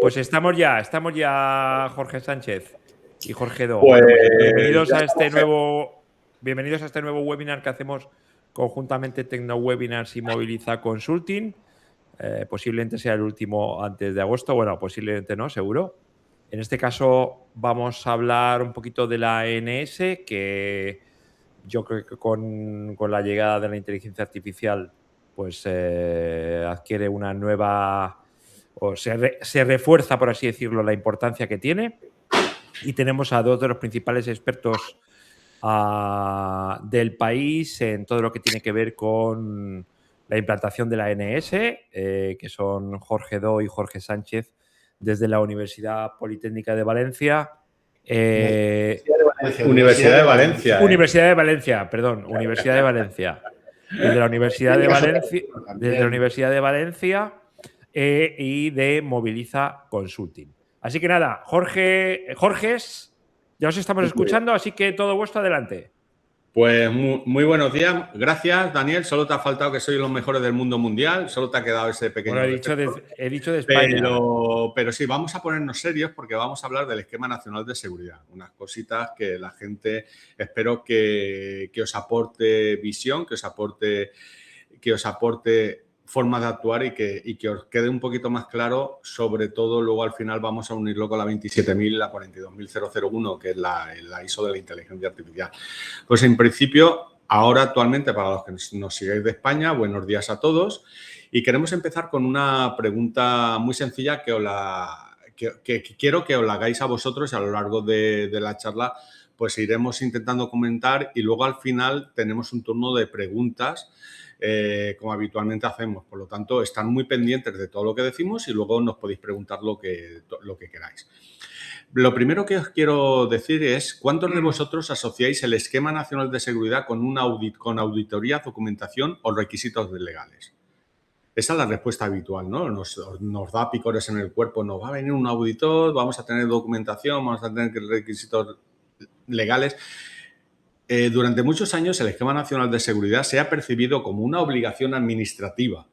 Pues estamos ya Jorge Sánchez y Jorge Do. Pues, Bueno, bienvenidos a este nuevo webinar que hacemos conjuntamente TecnoWebinars y Moviliza Consulting. Posiblemente sea el último antes de agosto, bueno, posiblemente no, seguro. En este caso vamos a hablar un poquito de la ANS, que yo creo que con la llegada de la inteligencia artificial pues adquiere una nueva, o se refuerza, por así decirlo, la importancia que tiene. Y tenemos a dos de los principales expertos del país en todo lo que tiene que ver con la implantación de la ANS, que son Jorge Do y Jorge Sánchez, desde la Universidad Politécnica de Valencia. Universidad de Valencia. Universidad de Valencia, perdón, Universidad de Valencia. Desde la Universidad de Valencia, y de Moviliza Consulting. Así que nada, Jorges, ya os estamos escuchando, así que todo vuestro, adelante. Pues muy buenos días. Gracias, Daniel. Solo te ha faltado que sois los mejores del mundo mundial. Solo te ha quedado ese pequeño... Bueno, he dicho de España. Pero sí, vamos a ponernos serios porque vamos a hablar del Esquema Nacional de Seguridad. Unas cositas que la gente espero que os aporte visión, que os aporte forma de actuar y que os quede un poquito más claro. Sobre todo, luego al final vamos a unirlo con la 27.000 y la 42.001, que es la ISO de la inteligencia artificial. Pues en principio, ahora actualmente, para los que nos sigáis de España, buenos días a todos. Y queremos empezar con una pregunta muy sencilla que quiero que os la hagáis a vosotros y a lo largo de la charla pues iremos intentando comentar y luego al final tenemos un turno de preguntas como habitualmente hacemos. Por lo tanto, están muy pendientes de todo lo que decimos y luego nos podéis preguntar lo que queráis. Lo primero que os quiero decir es ¿cuántos de vosotros asociáis el Esquema Nacional de Seguridad con auditoría, documentación o requisitos legales? Esa es la respuesta habitual, ¿no? Nos da picores en el cuerpo, nos va a venir un auditor, vamos a tener documentación, vamos a tener requisitos legales. Durante muchos años el Esquema Nacional de Seguridad se ha percibido como una obligación administrativa.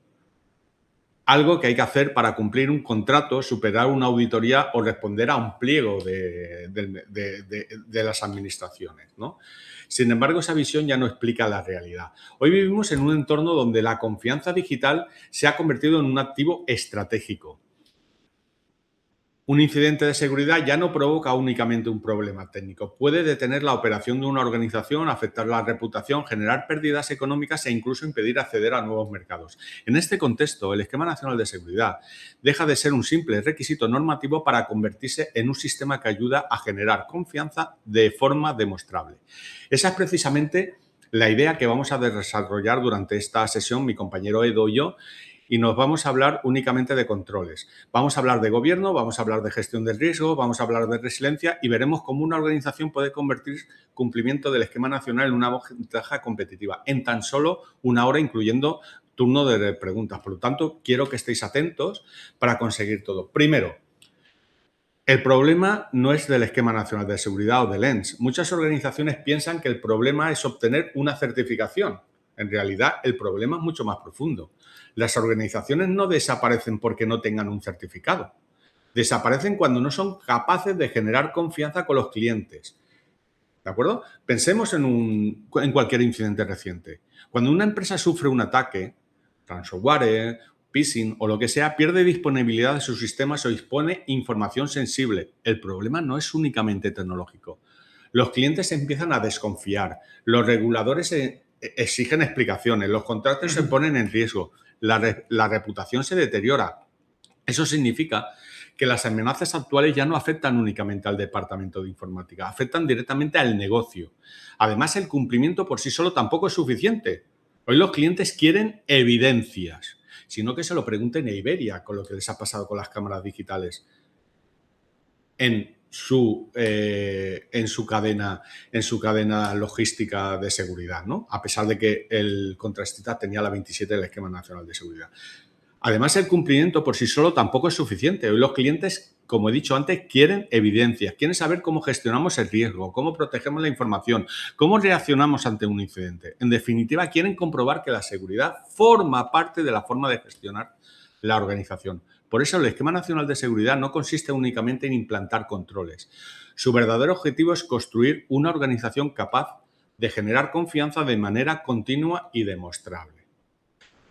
Algo que hay que hacer para cumplir un contrato, superar una auditoría o responder a un pliego de las administraciones, ¿no? Sin embargo, esa visión ya no explica la realidad. Hoy vivimos en un entorno donde la confianza digital se ha convertido en un activo estratégico. Un incidente de seguridad ya no provoca únicamente un problema técnico. Puede detener la operación de una organización, afectar la reputación, generar pérdidas económicas e incluso impedir acceder a nuevos mercados. En este contexto, el Esquema Nacional de Seguridad deja de ser un simple requisito normativo para convertirse en un sistema que ayuda a generar confianza de forma demostrable. Esa es precisamente la idea que vamos a desarrollar durante esta sesión mi compañero Edo y yo. Y nos vamos a hablar únicamente de controles. Vamos a hablar de gobierno, vamos a hablar de gestión del riesgo, vamos a hablar de resiliencia y veremos cómo una organización puede convertir cumplimiento del Esquema Nacional en una ventaja competitiva en tan solo una hora, incluyendo turno de preguntas. Por lo tanto, quiero que estéis atentos para conseguir todo. Primero, el problema no es del Esquema Nacional de Seguridad o del ENS. Muchas organizaciones piensan que el problema es obtener una certificación. En realidad, el problema es mucho más profundo. Las organizaciones no desaparecen porque no tengan un certificado. Desaparecen cuando no son capaces de generar confianza con los clientes. ¿De acuerdo? Pensemos en cualquier incidente reciente. Cuando una empresa sufre un ataque, ransomware, phishing o lo que sea, pierde disponibilidad de sus sistemas o expone información sensible. El problema no es únicamente tecnológico. Los clientes empiezan a desconfiar. Los reguladores exigen explicaciones. Los contratos se ponen en riesgo. La reputación se deteriora. Eso significa que las amenazas actuales ya no afectan únicamente al departamento de informática, afectan directamente al negocio. Además, el cumplimiento por sí solo tampoco es suficiente. Hoy los clientes quieren evidencias, sino que se lo pregunten a Iberia con lo que les ha pasado con las cámaras digitales en su cadena logística de seguridad, ¿no? A pesar de que el Contrastita tenía la 27 del Esquema Nacional de Seguridad. Además, el cumplimiento por sí solo tampoco es suficiente. Hoy los clientes, como he dicho antes, quieren evidencias, quieren saber cómo gestionamos el riesgo, cómo protegemos la información, cómo reaccionamos ante un incidente. En definitiva, quieren comprobar que la seguridad forma parte de la forma de gestionar la organización. Por eso el Esquema Nacional de Seguridad no consiste únicamente en implantar controles. Su verdadero objetivo es construir una organización capaz de generar confianza de manera continua y demostrable.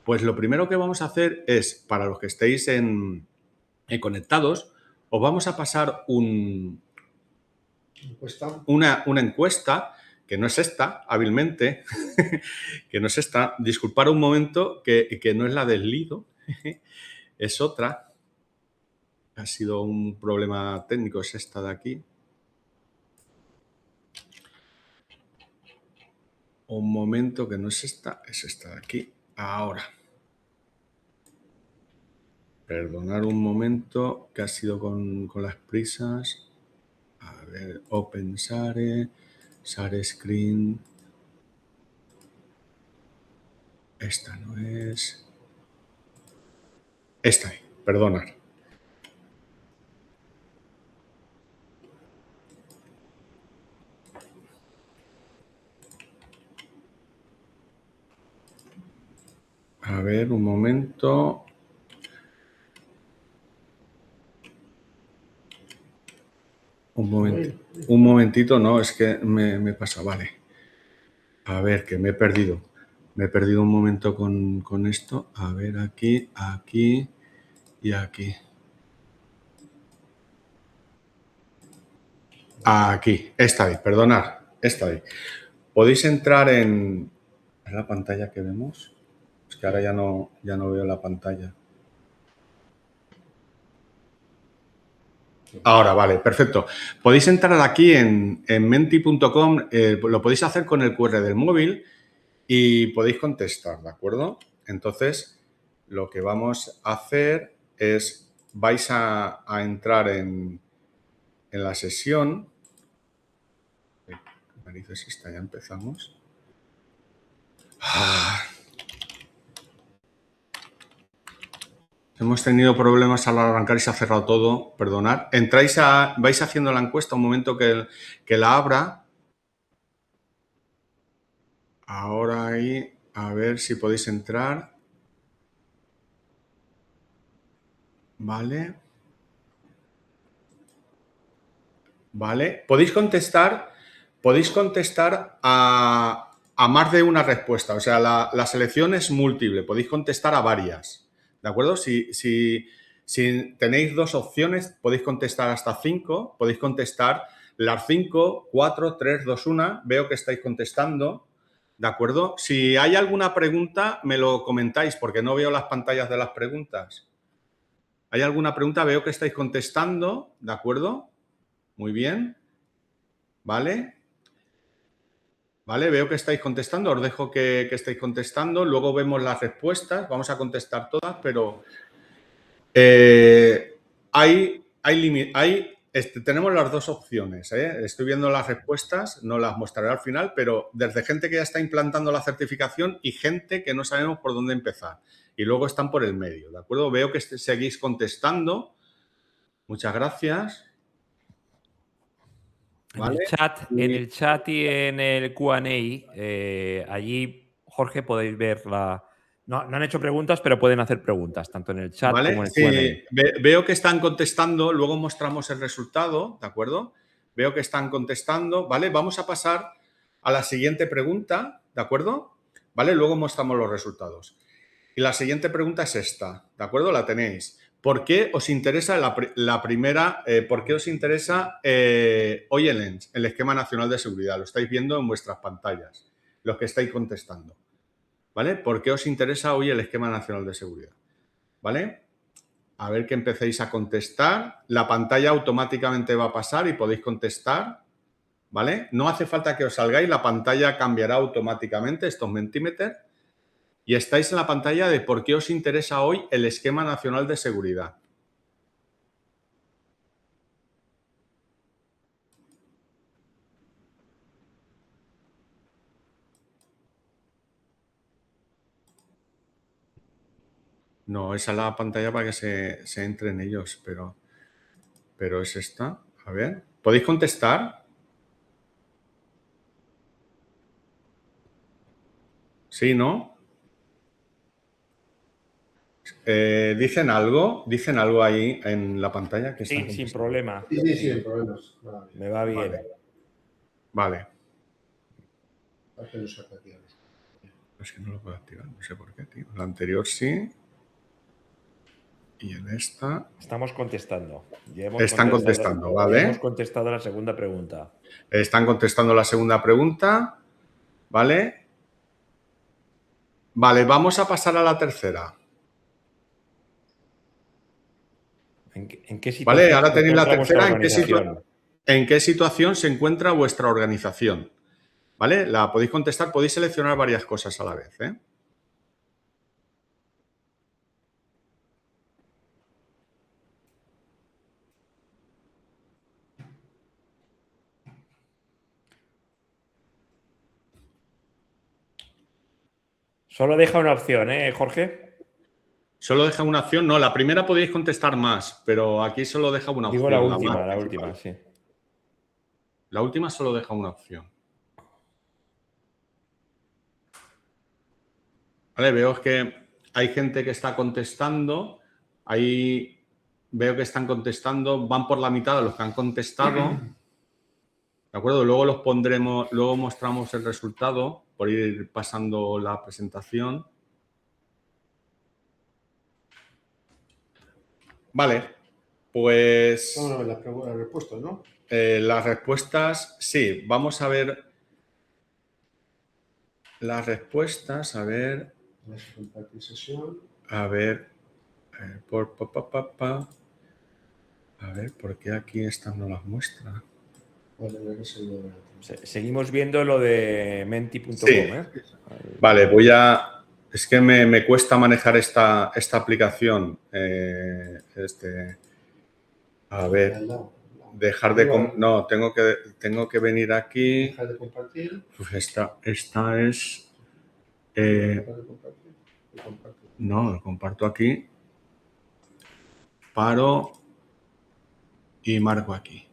Pues lo primero que vamos a hacer es, para los que estéis conectados, os vamos a pasar una encuesta, que no es esta, hábilmente, que no es esta. Disculpad un momento, que no es la del Lido, es otra. Ha sido un problema técnico, es esta de aquí. Un momento, que no es esta, es esta de aquí. Ahora. Perdonar un momento, que ha sido con las prisas. A ver, Open Share, Share Screen. Esta no es. Esta, perdonar. A ver, un momento. Un momentito, no, es que me pasa, vale. A ver, que me he perdido. Me he perdido un momento con esto. A ver, aquí, aquí y aquí. Aquí, esta vez, perdonad, esta vez. Podéis entrar en... ¿Es la pantalla que vemos? Es que ahora ya no veo la pantalla. Ahora, vale, perfecto. Podéis entrar aquí en menti.com, lo podéis hacer con el QR del móvil y podéis contestar, ¿de acuerdo? Entonces, lo que vamos a hacer es, vais a entrar en la sesión. Narices, esta ya empezamos. Hemos tenido problemas al arrancar y se ha cerrado todo, perdonad. Vais haciendo la encuesta un momento que la abra. Ahora ahí, a ver si podéis entrar. Vale. Vale. Podéis contestar a más de una respuesta. O sea, la selección es múltiple. Podéis contestar a varias. ¿De acuerdo? Si tenéis dos opciones, podéis contestar hasta 5. Podéis contestar las 5, 4, 3, 2, 1. Veo que estáis contestando. ¿De acuerdo? Si hay alguna pregunta, me lo comentáis, porque no veo las pantallas de las preguntas. ¿Hay alguna pregunta? Veo que estáis contestando. ¿De acuerdo? Muy bien. ¿Vale? Vale, veo que estáis contestando. Os dejo que estéis contestando. Luego vemos las respuestas. Vamos a contestar todas, pero tenemos las dos opciones. Estoy viendo las respuestas, no las mostraré al final, pero desde gente que ya está implantando la certificación y gente que no sabemos por dónde empezar. Y luego están por el medio, ¿de acuerdo? Veo que seguís contestando. Muchas gracias. ¿Vale? En el chat y en el Q&A, allí, Jorge, podéis ver la... No han hecho preguntas, pero pueden hacer preguntas, tanto en el chat ¿Vale? como en el Sí, Q&A. veo que están contestando, luego mostramos el resultado, ¿de acuerdo? Veo que están contestando, ¿vale? Vamos a pasar a la siguiente pregunta, ¿de acuerdo? ¿Vale? Luego mostramos los resultados. Y la siguiente pregunta es esta, ¿de acuerdo? La tenéis. ¿Por qué os interesa la primera, por qué os interesa hoy el Esquema Nacional de Seguridad? Lo estáis viendo en vuestras pantallas, los que estáis contestando, ¿vale? ¿Por qué os interesa hoy el Esquema Nacional de Seguridad? ¿Vale? A ver que empecéis a contestar. La pantalla automáticamente va a pasar y podéis contestar, ¿vale? No hace falta que os salgáis, la pantalla cambiará automáticamente, estos Mentimeter. Y estáis en la pantalla de por qué os interesa hoy el Esquema Nacional de Seguridad. No, esa es la pantalla para que se entren ellos, pero es esta. A ver, ¿podéis contestar? Sí, ¿no? ¿Dicen algo? ¿Dicen algo ahí en la pantalla? Que Sí, sin problema. Sí, sin problemas. Me va bien. Vale. Vale. Es que no lo puedo activar, no sé por qué, tío. La anterior sí. Y en esta... Estamos contestando. Están contestando, ¿vale? Hemos contestado la segunda pregunta. Están contestando la segunda pregunta, ¿vale? Vale, vamos a pasar a la tercera. ¿En qué situación Vale, ahora tenéis la tercera. ¿En qué situación se encuentra vuestra organización? ¿Vale? La podéis contestar, podéis seleccionar varias cosas a la vez, ¿eh? Solo deja una opción, ¿eh, Jorge? Solo deja una opción. No, la primera podéis contestar más, pero aquí solo deja una opción. Digo la última, sí. La última solo deja una opción. Vale, veo que hay gente que está contestando. Ahí veo que están contestando. Van por la mitad de los que han contestado. ¿De acuerdo? Luego los pondremos, luego mostramos el resultado por ir pasando la presentación. Vale, pues... No, las respuestas, ¿no? Las respuestas, sí. Vamos a ver las respuestas, a ver... A ver, a ver, ¿por qué aquí estas no las muestra? Seguimos viendo lo de menti.com, Sí. ¿eh? Vale, voy a... Es que me cuesta manejar esta aplicación. A ver, dejar de... No, tengo que venir aquí. Dejar de compartir. Pues esta es... No, lo comparto aquí. Paro y marco aquí.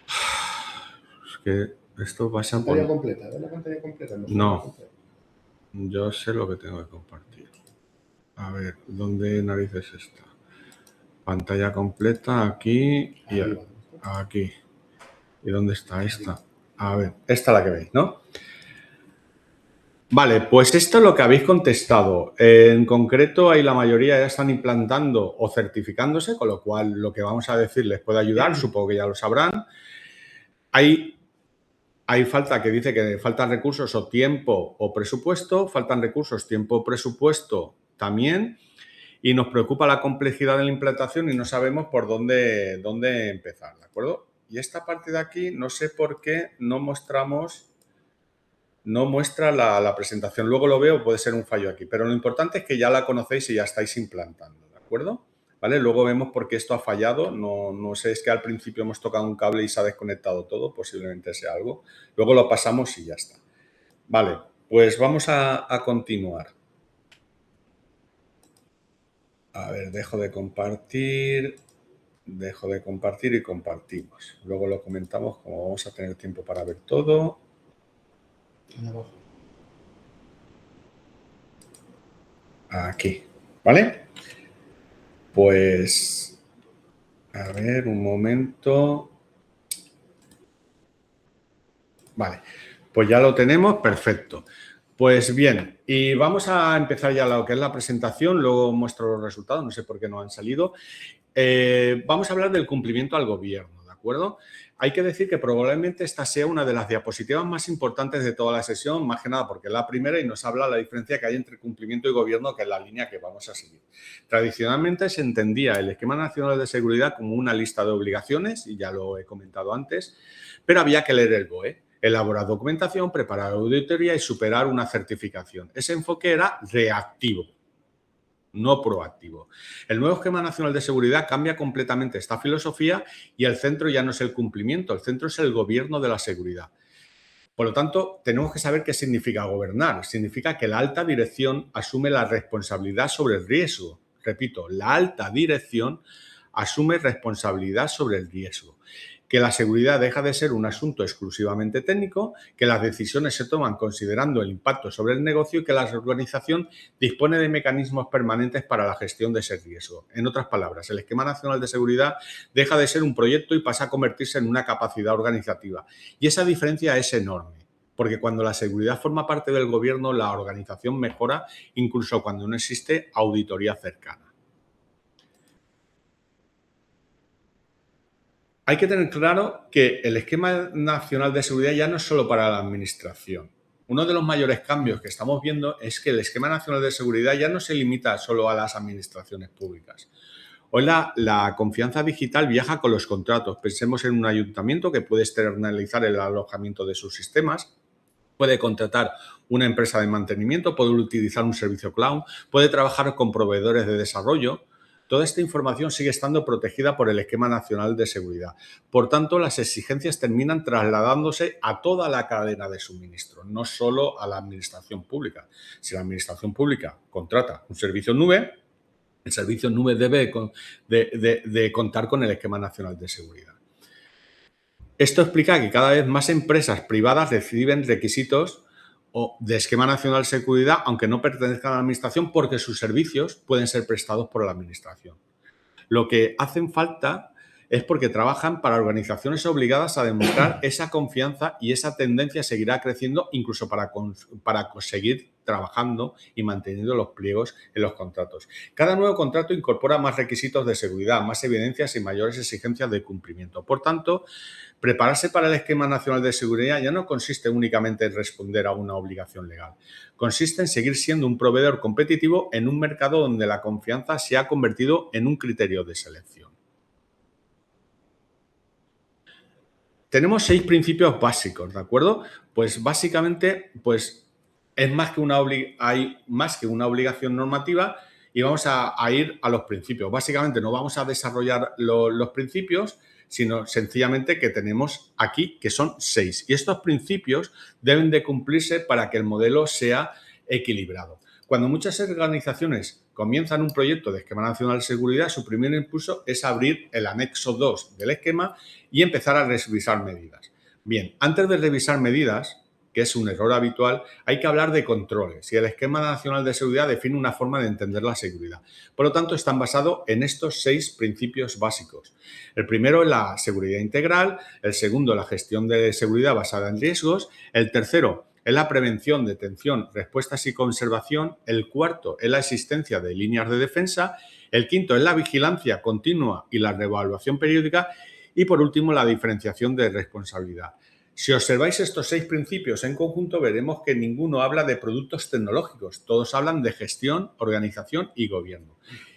Es que esto pasa por... ¿Pantalla completa? ¿Ves la pantalla completa? No. Yo sé lo que tengo que compartir. A ver, ¿dónde narices está? Pantalla completa, aquí y aquí. ¿Y dónde está esta? A ver, esta es la que veis, ¿no? Vale, pues esto es lo que habéis contestado. En concreto, ahí la mayoría ya están implantando o certificándose, con lo cual lo que vamos a decir les puede ayudar, supongo que ya lo sabrán. Hay falta que dice que faltan recursos o tiempo o presupuesto, faltan recursos, tiempo o presupuesto también, y nos preocupa la complejidad de la implantación y no sabemos por dónde empezar, ¿de acuerdo? Y esta parte de aquí, no sé por qué no muestra la presentación. Luego lo veo, puede ser un fallo aquí, pero lo importante es que ya la conocéis y ya estáis implantando, ¿de acuerdo? ¿Vale? Luego vemos por qué esto ha fallado. No sé, es que al principio hemos tocado un cable y se ha desconectado todo, posiblemente sea algo. Luego lo pasamos y ya está. Vale, pues vamos a continuar. A ver, dejo de compartir y compartimos. Luego lo comentamos, como vamos a tener tiempo para ver todo. Aquí, ¿vale? Pues, a ver, un momento. Vale, pues ya lo tenemos, perfecto. Pues bien, y vamos a empezar ya lo que es la presentación, luego muestro los resultados, no sé por qué no han salido. Vamos a hablar del cumplimiento al gobierno, ¿de acuerdo? Hay que decir que probablemente esta sea una de las diapositivas más importantes de toda la sesión, más que nada porque es la primera y nos habla la diferencia que hay entre cumplimiento y gobierno, que es la línea que vamos a seguir. Tradicionalmente se entendía el Esquema Nacional de Seguridad como una lista de obligaciones, y ya lo he comentado antes, pero había que leer el BOE. Elaborar documentación, preparar auditoría y superar una certificación. Ese enfoque era reactivo, no proactivo. El nuevo Esquema Nacional de Seguridad cambia completamente esta filosofía y el centro ya no es el cumplimiento, el centro es el gobierno de la seguridad. Por lo tanto, tenemos que saber qué significa gobernar. Significa que la alta dirección asume la responsabilidad sobre el riesgo. Repito, la alta dirección asume responsabilidad sobre el riesgo. que la seguridad deja de ser un asunto exclusivamente técnico, que las decisiones se toman considerando el impacto sobre el negocio y que la organización dispone de mecanismos permanentes para la gestión de ese riesgo. En otras palabras, el Esquema Nacional de Seguridad deja de ser un proyecto y pasa a convertirse en una capacidad organizativa. Y esa diferencia es enorme, porque cuando la seguridad forma parte del gobierno, la organización mejora incluso cuando no existe auditoría cercana. Hay que tener claro que el Esquema Nacional de Seguridad ya no es solo para la Administración. Uno de los mayores cambios que estamos viendo es que el Esquema Nacional de Seguridad ya no se limita solo a las administraciones públicas. Hoy la confianza digital viaja con los contratos. Pensemos en un ayuntamiento que puede externalizar el alojamiento de sus sistemas, puede contratar una empresa de mantenimiento, puede utilizar un servicio cloud, puede trabajar con proveedores de desarrollo. Toda esta información sigue estando protegida por el Esquema Nacional de Seguridad. Por tanto, las exigencias terminan trasladándose a toda la cadena de suministro, no solo a la administración pública. Si la administración pública contrata un servicio en nube, el servicio en nube debe de contar con el Esquema Nacional de Seguridad. Esto explica que cada vez más empresas privadas reciben requisitos de Esquema Nacional de Seguridad, aunque no pertenezcan a la Administración, porque sus servicios pueden ser prestados por la Administración. Lo que hacen falta es porque trabajan para organizaciones obligadas a demostrar esa confianza, y esa tendencia seguirá creciendo incluso para seguir trabajando y manteniendo los pliegos en los contratos. Cada nuevo contrato incorpora más requisitos de seguridad, más evidencias y mayores exigencias de cumplimiento. Por tanto, prepararse para el Esquema Nacional de Seguridad ya no consiste únicamente en responder a una obligación legal. Consiste en seguir siendo un proveedor competitivo en un mercado donde la confianza se ha convertido en un criterio de selección. Tenemos 6 principios básicos, ¿de acuerdo? Pues básicamente, hay más que una obligación normativa, y vamos a ir a los principios. Básicamente no vamos a desarrollar los principios, sino sencillamente que tenemos aquí, que son 6. Y estos principios deben de cumplirse para que el modelo sea equilibrado. Cuando muchas organizaciones comienzan un proyecto de Esquema Nacional de Seguridad, su primer impulso es abrir el anexo 2 del esquema y empezar a revisar medidas. Bien, antes de revisar medidas, que es un error habitual, hay que hablar de controles, y el Esquema Nacional de Seguridad define una forma de entender la seguridad. Por lo tanto, están basados en estos 6 principios básicos. El primero es la seguridad integral, el segundo la gestión de seguridad basada en riesgos, el tercero es la prevención, detención, respuestas y conservación, el cuarto es la existencia de líneas de defensa, el quinto es la vigilancia continua y la reevaluación periódica, y por último la diferenciación de responsabilidad. Si observáis estos 6 principios en conjunto, veremos que ninguno habla de productos tecnológicos, todos hablan de gestión, organización y gobierno.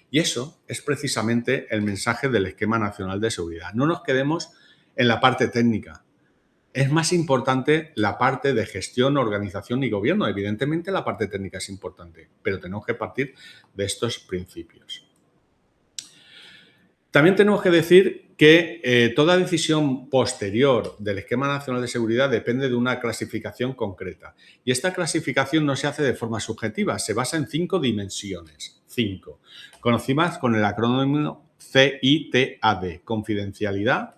Y eso es precisamente el mensaje del Esquema Nacional de Seguridad. No nos quedemos en la parte técnica. Es más importante la parte de gestión, organización y gobierno. Evidentemente la parte técnica es importante, pero tenemos que partir de estos principios. También tenemos que decir que toda decisión posterior del Esquema Nacional de Seguridad depende de una clasificación concreta. Y esta clasificación no se hace de forma subjetiva, se basa en 5 dimensiones. 5. Conocidas con el acrónimo CITAD: confidencialidad,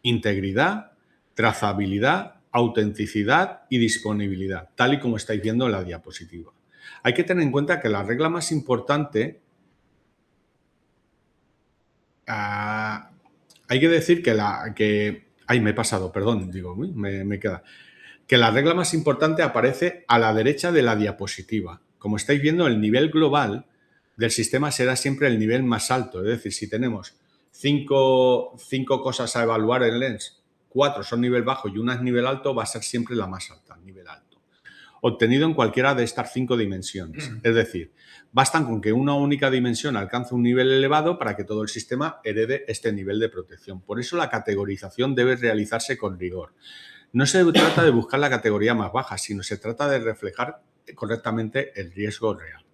integridad, trazabilidad, autenticidad y disponibilidad, tal y como estáis viendo en la diapositiva. Hay que tener en cuenta que la regla más importante... hay que decir que la regla más importante aparece a la derecha de la diapositiva. Como estáis viendo, el nivel global del sistema será siempre el nivel más alto. Es decir, si tenemos 5 cosas a evaluar en LENS, 4 son nivel bajo y una es nivel alto, va a ser siempre la más alta, nivel alto, obtenido en cualquiera de estas 5 dimensiones. Es decir, bastan con que una única dimensión alcance un nivel elevado para que todo el sistema herede este nivel de protección. Por eso la categorización debe realizarse con rigor. No se trata de buscar la categoría más baja, sino se trata de reflejar correctamente el riesgo real.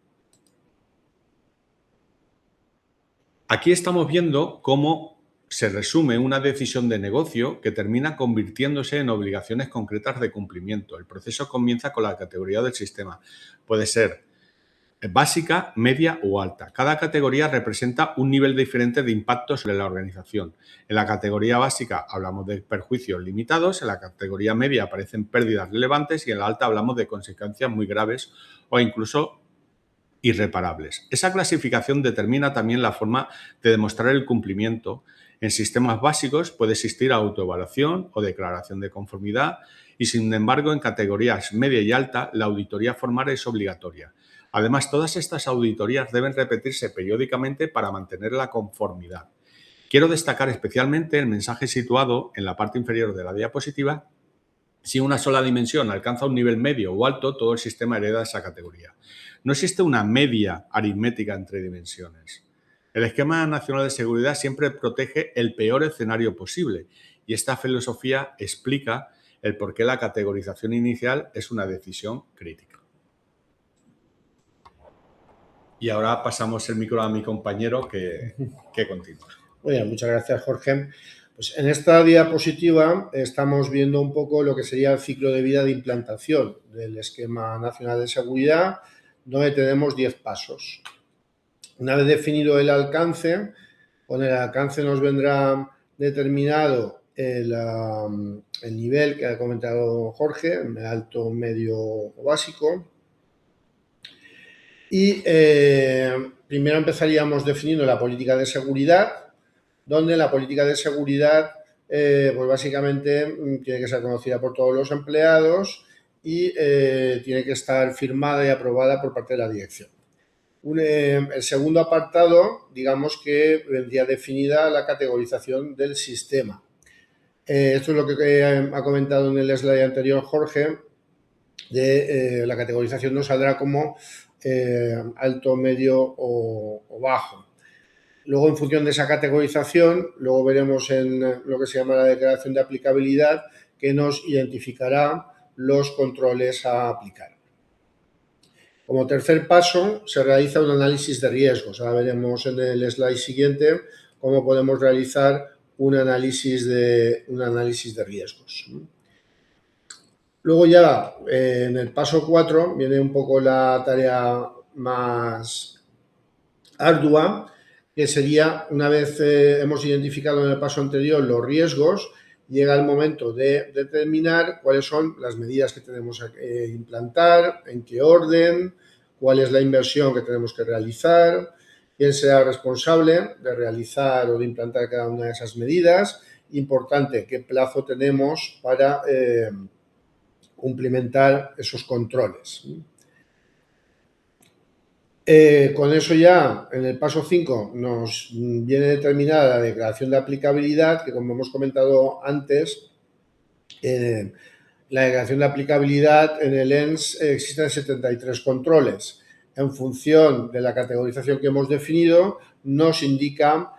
Aquí estamos viendo cómo se resume una decisión de negocio que termina convirtiéndose en obligaciones concretas de cumplimiento. El proceso comienza con la categoría del sistema. Puede ser básica, media o alta. Cada categoría representa un nivel diferente de impacto sobre la organización. En la categoría básica hablamos de perjuicios limitados, en la categoría media aparecen pérdidas relevantes y en la alta hablamos de consecuencias muy graves o incluso irreparables. Esa clasificación determina también la forma de demostrar el cumplimiento. En sistemas básicos puede existir autoevaluación o declaración de conformidad y, sin embargo, en categorías media y alta, la auditoría formal es obligatoria. Además, todas estas auditorías deben repetirse periódicamente para mantener la conformidad. Quiero destacar especialmente el mensaje situado en la parte inferior de la diapositiva. Si una sola dimensión alcanza un nivel medio o alto, todo el sistema hereda esa categoría. No existe una media aritmética entre dimensiones. El Esquema Nacional de Seguridad siempre protege el peor escenario posible y esta filosofía explica el por qué la categorización inicial es una decisión crítica. Y ahora pasamos el micro a mi compañero que continúa. Muy bien, muchas gracias, Jorge. Pues en esta diapositiva estamos viendo un poco lo que sería el ciclo de vida de implantación del Esquema Nacional de Seguridad, donde tenemos 10 pasos. Una vez definido el alcance, con el alcance nos vendrá determinado el nivel que ha comentado Jorge, alto, medio o básico. Y primero empezaríamos definiendo la política de seguridad, donde la política de seguridad, pues básicamente tiene que ser conocida por todos los empleados y tiene que estar firmada y aprobada por parte de la dirección. El segundo apartado, digamos que vendría definida la categorización del sistema. Esto es lo que ha comentado en el slide anterior Jorge, de la categorización nos saldrá como alto, medio o bajo. Luego, en función de esa categorización, luego veremos en lo que se llama la declaración de aplicabilidad, que nos identificará los controles a aplicar. Como tercer paso, se realiza un análisis de riesgos. Ahora veremos en el slide siguiente cómo podemos realizar un análisis de riesgos. Luego ya, en el paso 4, viene un poco la tarea más ardua, que sería, una vez hemos identificado en el paso anterior los riesgos, llega el momento de determinar cuáles son las medidas que tenemos que implantar, en qué orden, cuál es la inversión que tenemos que realizar, quién será responsable de realizar o de implantar cada una de esas medidas. Importante, qué plazo tenemos para cumplimentar esos controles. Con eso ya, en el paso 5, nos viene determinada la declaración de aplicabilidad, que como hemos comentado antes, la declaración de aplicabilidad en el ENS existen 73 controles. En función de la categorización que hemos definido, nos indica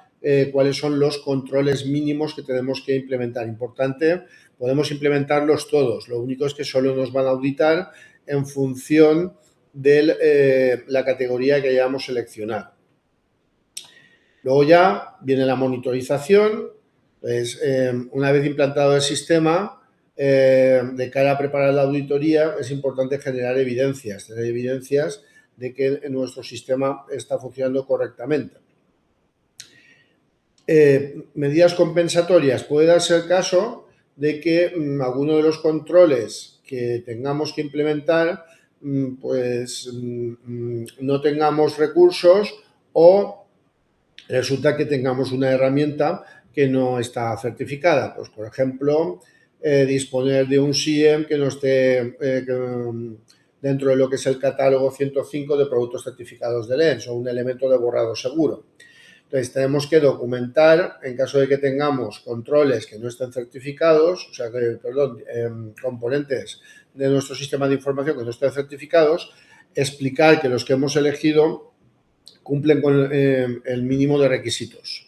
cuáles son los controles mínimos que tenemos que implementar. Importante, podemos implementarlos todos, lo único es que solo nos van a auditar en función de la categoría que hayamos seleccionado. Luego ya viene la monitorización. Pues, una vez implantado el sistema, de cara a preparar la auditoría, es importante generar evidencias, tener evidencias de que nuestro sistema está funcionando correctamente. Medidas compensatorias. Puede darse el caso de que alguno de los controles que tengamos que implementar pues no tengamos recursos o resulta que tengamos una herramienta que no está certificada. Pues, por ejemplo, disponer de un SIEM que no esté dentro de lo que es el catálogo 105 de productos certificados del ENS o un elemento de borrado seguro. Entonces, tenemos que documentar, en caso de que tengamos controles que no estén certificados, o sea, componentes de nuestro sistema de información que no estén certificados, explicar que los que hemos elegido cumplen con el mínimo de requisitos.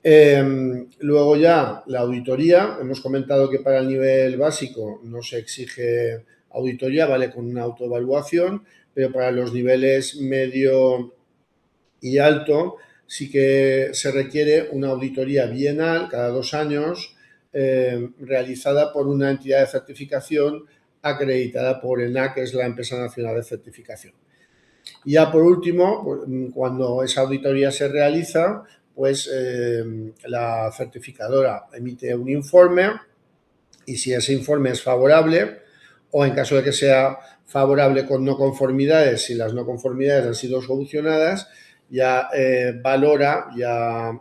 Luego ya la auditoría. Hemos comentado que para el nivel básico no se exige auditoría, vale con una autoevaluación, pero para los niveles medio y alto sí que se requiere una auditoría bienal cada 2 años realizada por una entidad de certificación acreditada por ENAC, que es la Empresa Nacional de Certificación. Y ya por último, pues, cuando esa auditoría se realiza, pues la certificadora emite un informe y si ese informe es favorable o en caso de que sea favorable con no conformidades, si las no conformidades han sido solucionadas, ya valora, ya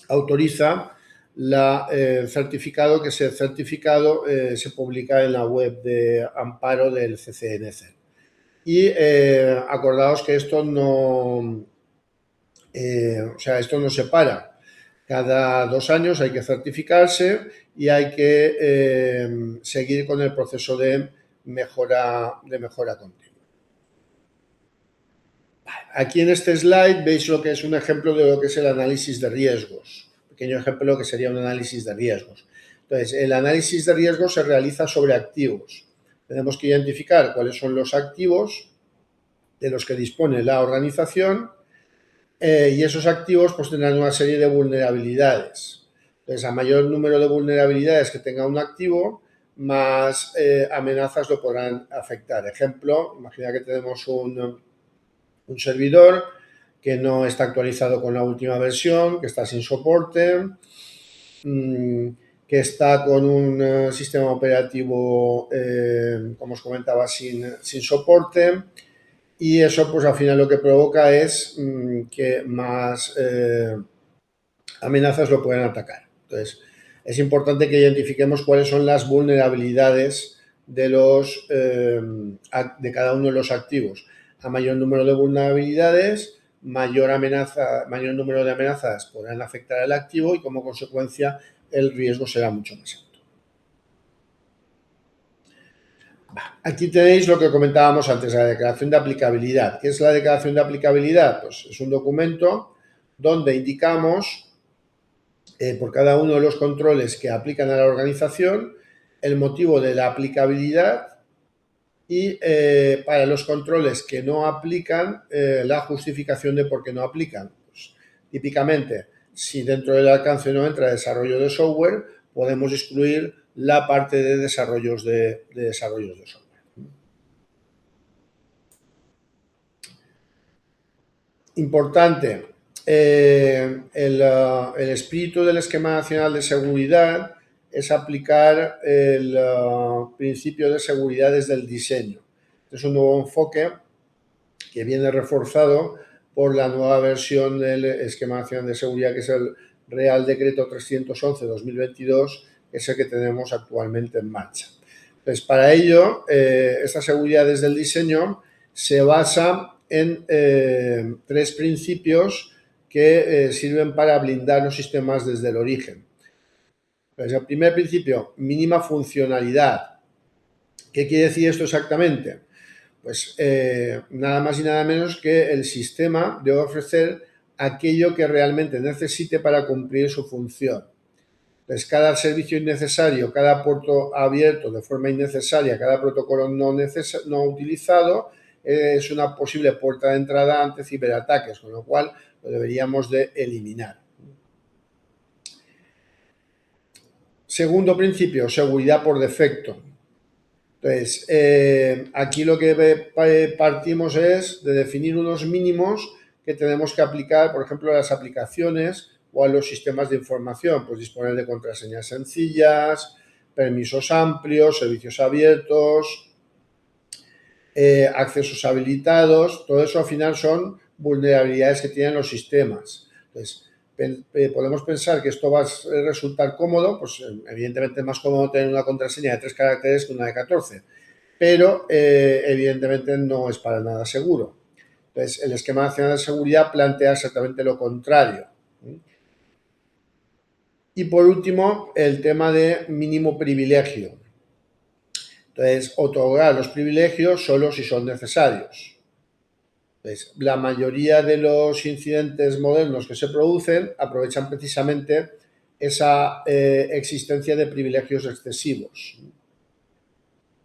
autoriza el certificado, que ese certificado se publica en la web de amparo del CCNC. Y acordaos que esto no, esto no se para. Cada 2 años hay que certificarse y hay que seguir con el proceso de mejora continua. Aquí en este slide veis lo que es un ejemplo de lo que es el análisis de riesgos. Pequeño ejemplo de lo que sería un análisis de riesgos. Entonces, el análisis de riesgos se realiza sobre activos. Tenemos que identificar cuáles son los activos de los que dispone la organización y esos activos pues tendrán una serie de vulnerabilidades. Entonces, a mayor número de vulnerabilidades que tenga un activo, más amenazas lo podrán afectar. Ejemplo, imagina que tenemos un servidor que no está actualizado con la última versión, que está sin soporte, que está con un sistema operativo, como os comentaba, sin soporte, y eso pues al final lo que provoca es que más amenazas lo pueden atacar. Entonces, es importante que identifiquemos cuáles son las vulnerabilidades de cada uno de los activos. A mayor número de vulnerabilidades, mayor número de amenazas podrán afectar al activo y como consecuencia el riesgo será mucho más alto. Aquí tenéis lo que comentábamos antes, la declaración de aplicabilidad. ¿Qué es la declaración de aplicabilidad? Pues es un documento donde indicamos por cada uno de los controles que aplican a la organización el motivo de la aplicabilidad y para los controles que no aplican, la justificación de por qué no aplican. Pues, típicamente, si dentro del alcance no entra desarrollo de software, podemos excluir la parte de desarrollos de software. Importante, el espíritu del Esquema Nacional de Seguridad es aplicar el principio de seguridad desde el diseño. Es un nuevo enfoque que viene reforzado por la nueva versión del Esquema Nacional de Seguridad, que es el Real Decreto 311-2022, que es el que tenemos actualmente en marcha. Entonces, para ello, esta seguridad desde el diseño se basa en 3 principios que sirven para blindar los sistemas desde el origen. Entonces, el primer principio, mínima funcionalidad. ¿Qué quiere decir esto exactamente? Pues nada más y nada menos que el sistema debe ofrecer aquello que realmente necesite para cumplir su función. Entonces, cada servicio innecesario, cada puerto abierto de forma innecesaria, cada protocolo no utilizado es una posible puerta de entrada ante ciberataques, con lo cual lo deberíamos de eliminar. Segundo principio, seguridad por defecto. Entonces, aquí lo que partimos es de definir unos mínimos que tenemos que aplicar, por ejemplo, a las aplicaciones o a los sistemas de información, pues disponer de contraseñas sencillas, permisos amplios, servicios abiertos, accesos habilitados, todo eso al final son vulnerabilidades que tienen los sistemas. Entonces, podemos pensar que esto va a resultar cómodo, pues evidentemente es más cómodo tener una contraseña de 3 caracteres que una de 14, pero evidentemente no es para nada seguro. Entonces, el Esquema Nacional de Seguridad plantea exactamente lo contrario. Y por último, el tema de mínimo privilegio. Entonces, otorgar los privilegios solo si son necesarios. Entonces, la mayoría de los incidentes modernos que se producen aprovechan precisamente esa existencia de privilegios excesivos.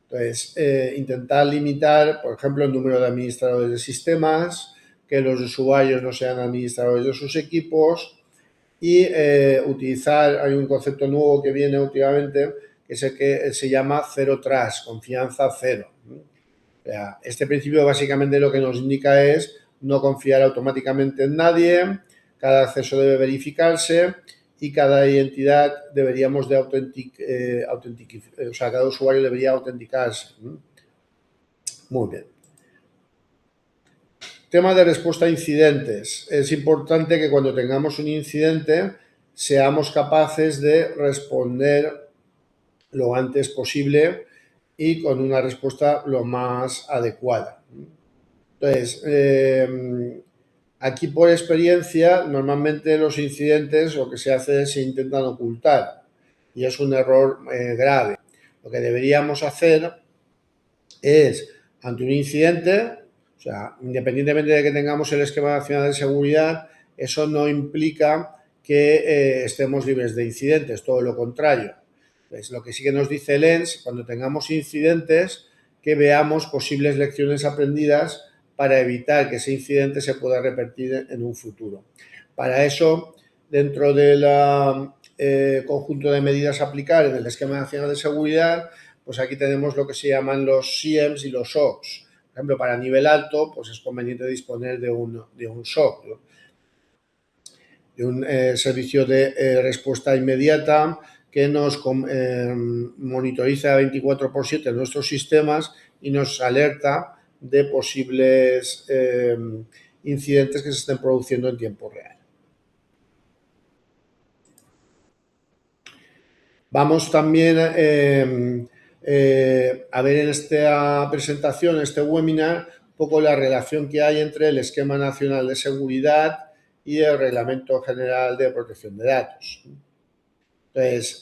Entonces, intentar limitar, por ejemplo, el número de administradores de sistemas, que los usuarios no sean administradores de sus equipos y utilizar, hay un concepto nuevo que viene últimamente, que es el que se llama Zero Trust, confianza cero. O sea, este principio básicamente lo que nos indica es no confiar automáticamente en nadie, cada acceso debe verificarse y cada identidad deberíamos de o sea, cada usuario debería autenticarse. Muy bien. Tema de respuesta a incidentes. Es importante que cuando tengamos un incidente seamos capaces de responder lo antes posible y con una respuesta lo más adecuada. Entonces, aquí por experiencia, normalmente los incidentes lo que se hace es se intentan ocultar y es un error grave. Lo que deberíamos hacer es, ante un incidente, o sea, independientemente de que tengamos el esquema nacional de seguridad, eso no implica que estemos libres de incidentes, todo lo contrario. Pues lo que sí que nos dice el ENS, cuando tengamos incidentes, que veamos posibles lecciones aprendidas para evitar que ese incidente se pueda repetir en un futuro. Para eso, dentro del conjunto de medidas a aplicar en el esquema nacional de seguridad, pues aquí tenemos lo que se llaman los SIEMs y los SOCs. Por ejemplo, para nivel alto, pues es conveniente disponer de un SOC, ¿no? De un servicio de respuesta inmediata que nos monitoriza 24/7 nuestros sistemas y nos alerta de posibles incidentes que se estén produciendo en tiempo real. Vamos también a ver en esta presentación, en este webinar, un poco la relación que hay entre el Esquema Nacional de Seguridad y el Reglamento General de Protección de Datos. Entonces,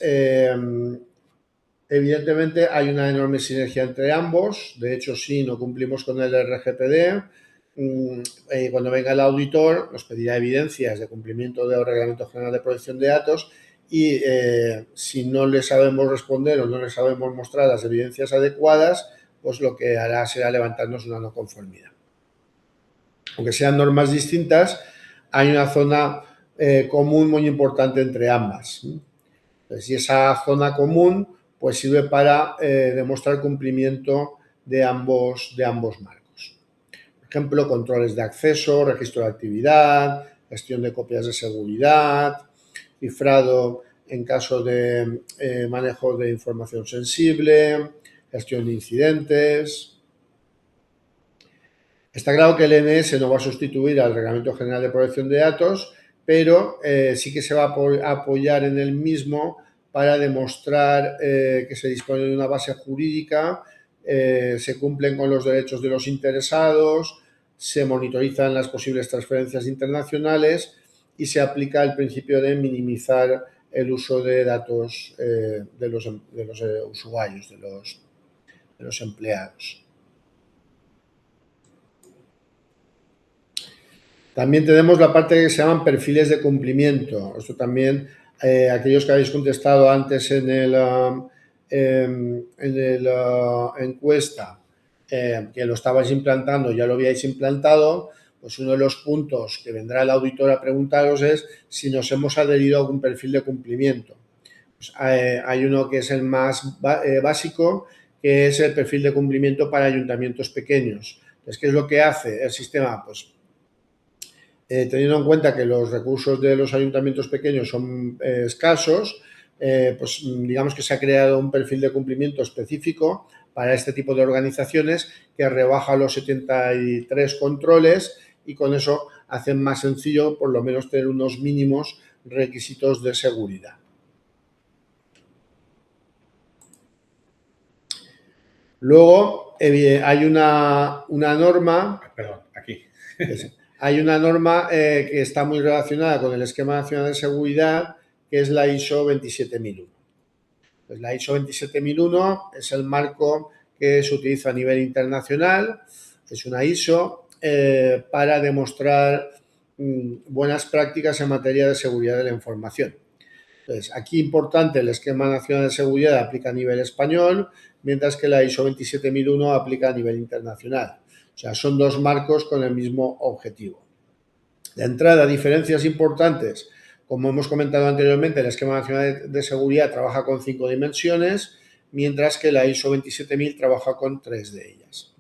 evidentemente hay una enorme sinergia entre ambos. De hecho, si no cumplimos con el RGPD, cuando venga el auditor nos pedirá evidencias de cumplimiento del Reglamento General de Protección de Datos y si no le sabemos responder o no le sabemos mostrar las evidencias adecuadas, pues lo que hará será levantarnos una no conformidad. Aunque sean normas distintas, hay una zona común muy importante entre ambas. Entonces, y esa zona común pues sirve para demostrar cumplimiento de ambos marcos. Por ejemplo, controles de acceso, registro de actividad, gestión de copias de seguridad, cifrado en caso de manejo de información sensible, gestión de incidentes. Está claro que el NS no va a sustituir al Reglamento General de Protección de Datos, pero sí que se va a apoyar en el mismo para demostrar que se dispone de una base jurídica, se cumplen con los derechos de los interesados, se monitorizan las posibles transferencias internacionales y se aplica el principio de minimizar el uso de datos de los usuarios, de los empleados. También tenemos la parte que se llaman perfiles de cumplimiento. Esto también, aquellos que habéis contestado antes en la encuesta, que lo estabais implantando, ya lo habíais implantado, pues uno de los puntos que vendrá el auditor a preguntaros es si nos hemos adherido a algún perfil de cumplimiento. Pues, hay uno que es el más básico, que es el perfil de cumplimiento para ayuntamientos pequeños. Entonces, ¿qué es lo que hace el sistema? Pues teniendo en cuenta que los recursos de los ayuntamientos pequeños son escasos, pues digamos que se ha creado un perfil de cumplimiento específico para este tipo de organizaciones que rebaja los 73 controles y con eso hacen más sencillo por lo menos tener unos mínimos requisitos de seguridad. Luego hay una norma... Perdón, aquí. Hay una norma que está muy relacionada con el Esquema Nacional de Seguridad, que es la ISO 27001. Pues la ISO 27001 es el marco que se utiliza a nivel internacional, es una ISO para demostrar buenas prácticas en materia de seguridad de la información. Entonces, aquí importante, el Esquema Nacional de Seguridad aplica a nivel español, mientras que la ISO 27001 aplica a nivel internacional. O sea, son dos marcos con el mismo objetivo. De entrada, diferencias importantes. Como hemos comentado anteriormente, el Esquema Nacional de Seguridad trabaja con 5 dimensiones, mientras que la ISO 27000 trabaja con 3 de ellas.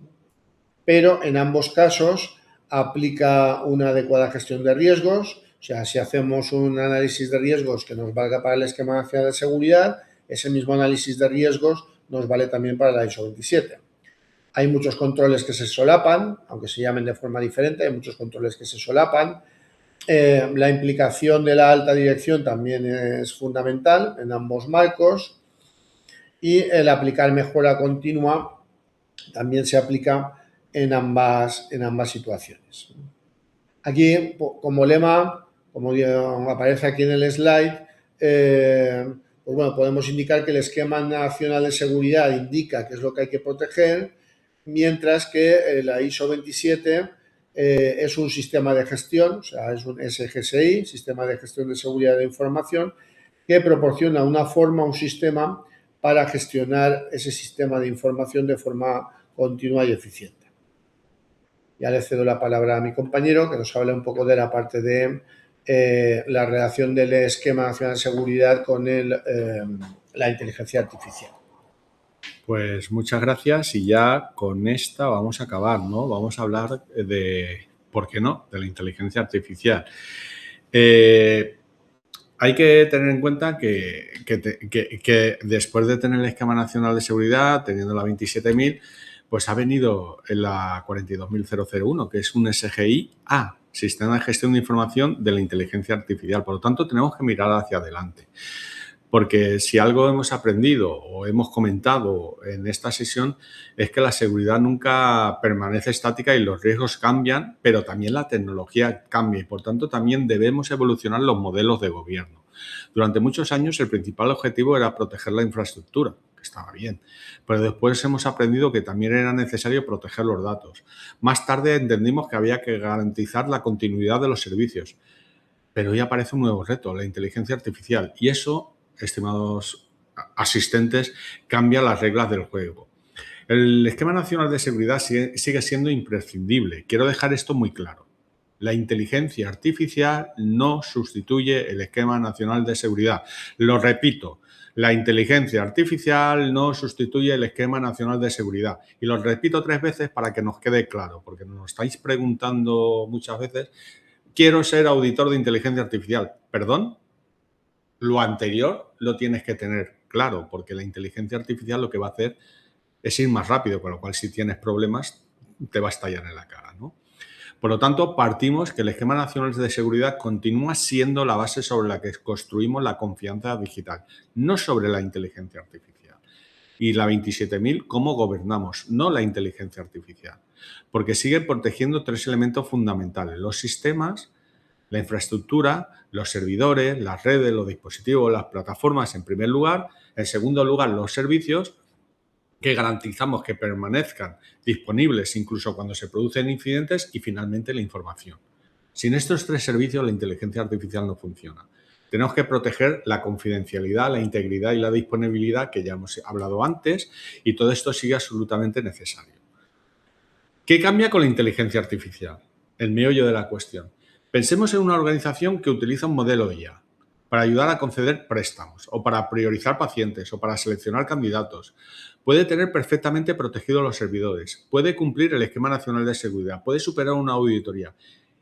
pero en ambos casos aplica una adecuada gestión de riesgos. O sea, si hacemos un análisis de riesgos que nos valga para el Esquema Nacional de Seguridad, ese mismo análisis de riesgos nos vale también para la ISO 27. Hay muchos controles que se solapan, aunque se llamen de forma diferente, hay muchos controles que se solapan. La implicación de la alta dirección también es fundamental en ambos marcos, y el aplicar mejora continua también se aplica en ambas situaciones. Aquí, como lema, como aparece aquí en el slide, pues bueno, podemos indicar que el Esquema Nacional de Seguridad indica qué es lo que hay que proteger, mientras que la ISO 27 es un sistema de gestión, o sea, es un SGSI, Sistema de Gestión de Seguridad de Información, que proporciona una forma, un sistema para gestionar ese sistema de información de forma continua y eficiente. Ya le cedo la palabra a mi compañero, que nos habla un poco de la parte de la relación del Esquema Nacional de Seguridad con la inteligencia artificial. Pues muchas gracias, y ya con esta vamos a acabar, ¿no? Vamos a hablar de, ¿por qué no?, de la inteligencia artificial. Hay que tener en cuenta que después de tener el Esquema Nacional de Seguridad, teniendo la 27.000, pues ha venido en la 42.001, que es un SGI-A, Sistema de Gestión de Información de la Inteligencia Artificial. Por lo tanto, tenemos que mirar hacia adelante. Porque si algo hemos aprendido o hemos comentado en esta sesión es que la seguridad nunca permanece estática y los riesgos cambian, pero también la tecnología cambia y, por tanto, también debemos evolucionar los modelos de gobierno. Durante muchos años el principal objetivo era proteger la infraestructura, que estaba bien, pero después hemos aprendido que también era necesario proteger los datos. Más tarde entendimos que había que garantizar la continuidad de los servicios, pero hoy aparece un nuevo reto, la inteligencia artificial, y eso, estimados asistentes, cambia las reglas del juego. El Esquema Nacional de Seguridad sigue siendo imprescindible. Quiero dejar esto muy claro. La inteligencia artificial no sustituye el Esquema Nacional de Seguridad. Lo repito, la inteligencia artificial no sustituye el Esquema Nacional de Seguridad. Y lo repito 3 veces para que nos quede claro, porque nos estáis preguntando muchas veces: quiero ser auditor de inteligencia artificial. ¿Perdón? Lo anterior lo tienes que tener claro, porque la inteligencia artificial lo que va a hacer es ir más rápido, con lo cual si tienes problemas te va a estallar en la cara, ¿no? Por lo tanto, partimos que el Esquema Nacional de Seguridad continúa siendo la base sobre la que construimos la confianza digital, no sobre la inteligencia artificial. Y la 27.000, ¿cómo gobernamos? No la inteligencia artificial, porque sigue protegiendo 3 elementos fundamentales: los sistemas, la infraestructura, los servidores, las redes, los dispositivos, las plataformas en primer lugar. En segundo lugar, los servicios, que garantizamos que permanezcan disponibles incluso cuando se producen incidentes. Y finalmente, la información. Sin estos 3 servicios, la inteligencia artificial no funciona. Tenemos que proteger la confidencialidad, la integridad y la disponibilidad, que ya hemos hablado antes, y todo esto sigue absolutamente necesario. ¿Qué cambia con la inteligencia artificial? El meollo de la cuestión. Pensemos en una organización que utiliza un modelo de IA para ayudar a conceder préstamos, o para priorizar pacientes, o para seleccionar candidatos. Puede tener perfectamente protegidos los servidores, puede cumplir el Esquema Nacional de Seguridad, puede superar una auditoría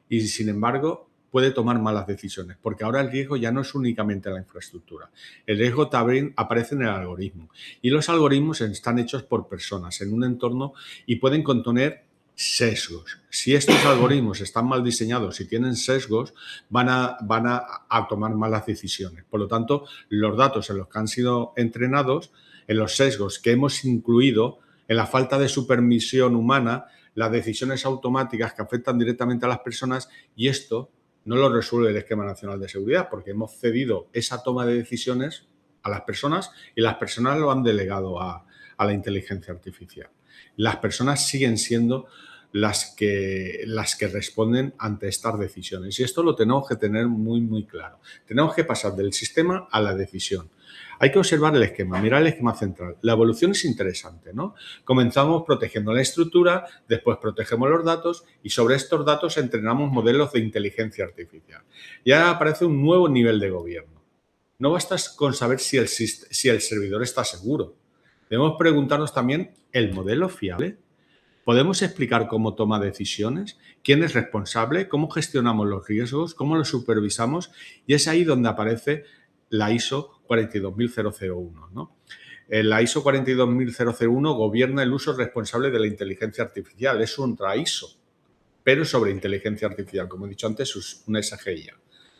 y, sin embargo, puede tomar malas decisiones, porque ahora el riesgo ya no es únicamente la infraestructura. El riesgo también aparece en el algoritmo, y los algoritmos están hechos por personas en un entorno y pueden contener sesgos. Si estos algoritmos están mal diseñados y tienen sesgos, van a tomar malas decisiones. Por lo tanto, los datos en los que han sido entrenados, en los sesgos que hemos incluido, en la falta de supervisión humana, las decisiones automáticas que afectan directamente a las personas, y esto no lo resuelve el Esquema Nacional de Seguridad, porque hemos cedido esa toma de decisiones a las personas y las personas lo han delegado a la inteligencia artificial. Las personas siguen siendo las que responden ante estas decisiones, y esto lo tenemos que tener muy, muy claro. Tenemos que pasar del sistema a la decisión. Hay que observar el esquema, mirar el esquema central. La evolución es interesante, ¿no? Comenzamos protegiendo la estructura, después protegemos los datos y sobre estos datos entrenamos modelos de inteligencia artificial. Y ahora aparece un nuevo nivel de gobierno. No basta con saber si el servidor está seguro. Debemos preguntarnos también: ¿el modelo es fiable? ¿Podemos explicar cómo toma decisiones? ¿Quién es responsable? ¿Cómo gestionamos los riesgos? ¿Cómo los supervisamos? Y es ahí donde aparece la ISO 42001, ¿no? La ISO 42001 gobierna el uso responsable de la inteligencia artificial. Es otra ISO, pero sobre inteligencia artificial. Como he dicho antes, es una SGIA.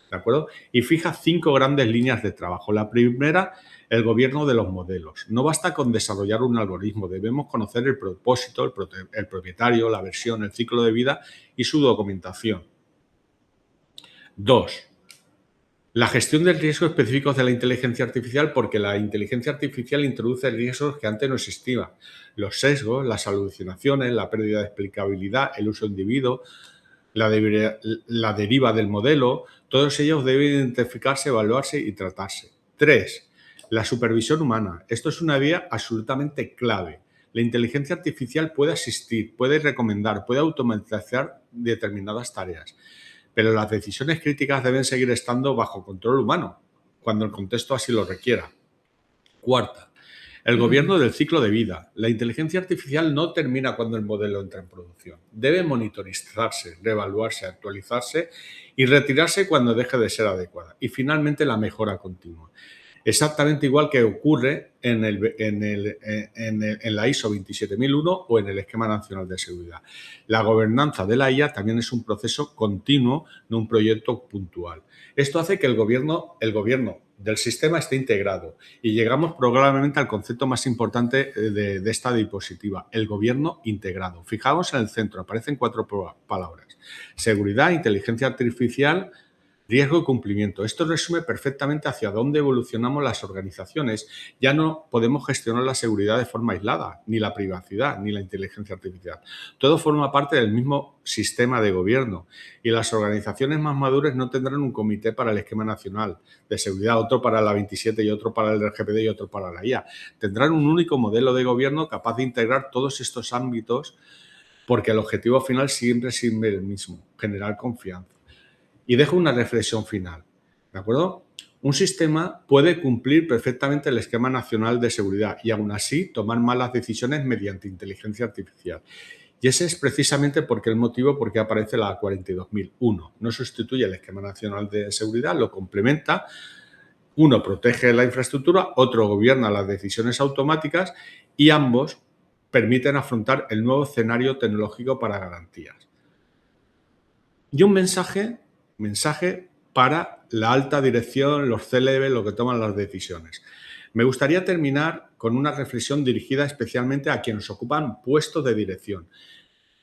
¿De acuerdo? Y fija 5 grandes líneas de trabajo. La primera, el gobierno de los modelos. No basta con desarrollar un algoritmo, debemos conocer el propósito, el propietario, la versión, el ciclo de vida y su documentación. 2. La gestión del riesgo específicos de la inteligencia artificial, porque la inteligencia artificial introduce riesgos que antes no existían. Los sesgos, las alucinaciones, la pérdida de explicabilidad, el uso individuo, la deriva del modelo, todos ellos deben identificarse, evaluarse y tratarse. 3. La supervisión humana. Esto es una vía absolutamente clave. La inteligencia artificial puede asistir, puede recomendar, puede automatizar determinadas tareas, pero las decisiones críticas deben seguir estando bajo control humano, cuando el contexto así lo requiera. 4. El gobierno del ciclo de vida. La inteligencia artificial no termina cuando el modelo entra en producción. Debe monitorizarse, reevaluarse, actualizarse y retirarse cuando deje de ser adecuada. Y finalmente, la mejora continua. Exactamente igual que ocurre en la ISO 27001 o en el Esquema Nacional de Seguridad. La gobernanza de la IA también es un proceso continuo, no un proyecto puntual. Esto hace que el gobierno del sistema esté integrado y llegamos probablemente al concepto más importante de esta diapositiva, el gobierno integrado. Fijaos en el centro, aparecen 4 palabras: seguridad, inteligencia artificial, riesgo y cumplimiento. Esto resume perfectamente hacia dónde evolucionamos las organizaciones. Ya no podemos gestionar la seguridad de forma aislada, ni la privacidad, ni la inteligencia artificial. Todo forma parte del mismo sistema de gobierno y las organizaciones más maduras no tendrán un comité para el Esquema Nacional de Seguridad, otro para la 27 y otro para el RGPD y otro para la IA. Tendrán un único modelo de gobierno capaz de integrar todos estos ámbitos, porque el objetivo final siempre es el mismo: generar confianza. Y dejo una reflexión final, ¿de acuerdo? Un sistema puede cumplir perfectamente el Esquema Nacional de Seguridad y aún así tomar malas decisiones mediante inteligencia artificial. Y ese es precisamente el motivo por qué aparece la 42001. No sustituye el Esquema Nacional de Seguridad, lo complementa. Uno protege la infraestructura, otro gobierna las decisiones automáticas y ambos permiten afrontar el nuevo escenario tecnológico para garantías. Y un mensaje para la alta dirección, los C-level, los que toman las decisiones. Me gustaría terminar con una reflexión dirigida especialmente a quienes ocupan puestos de dirección.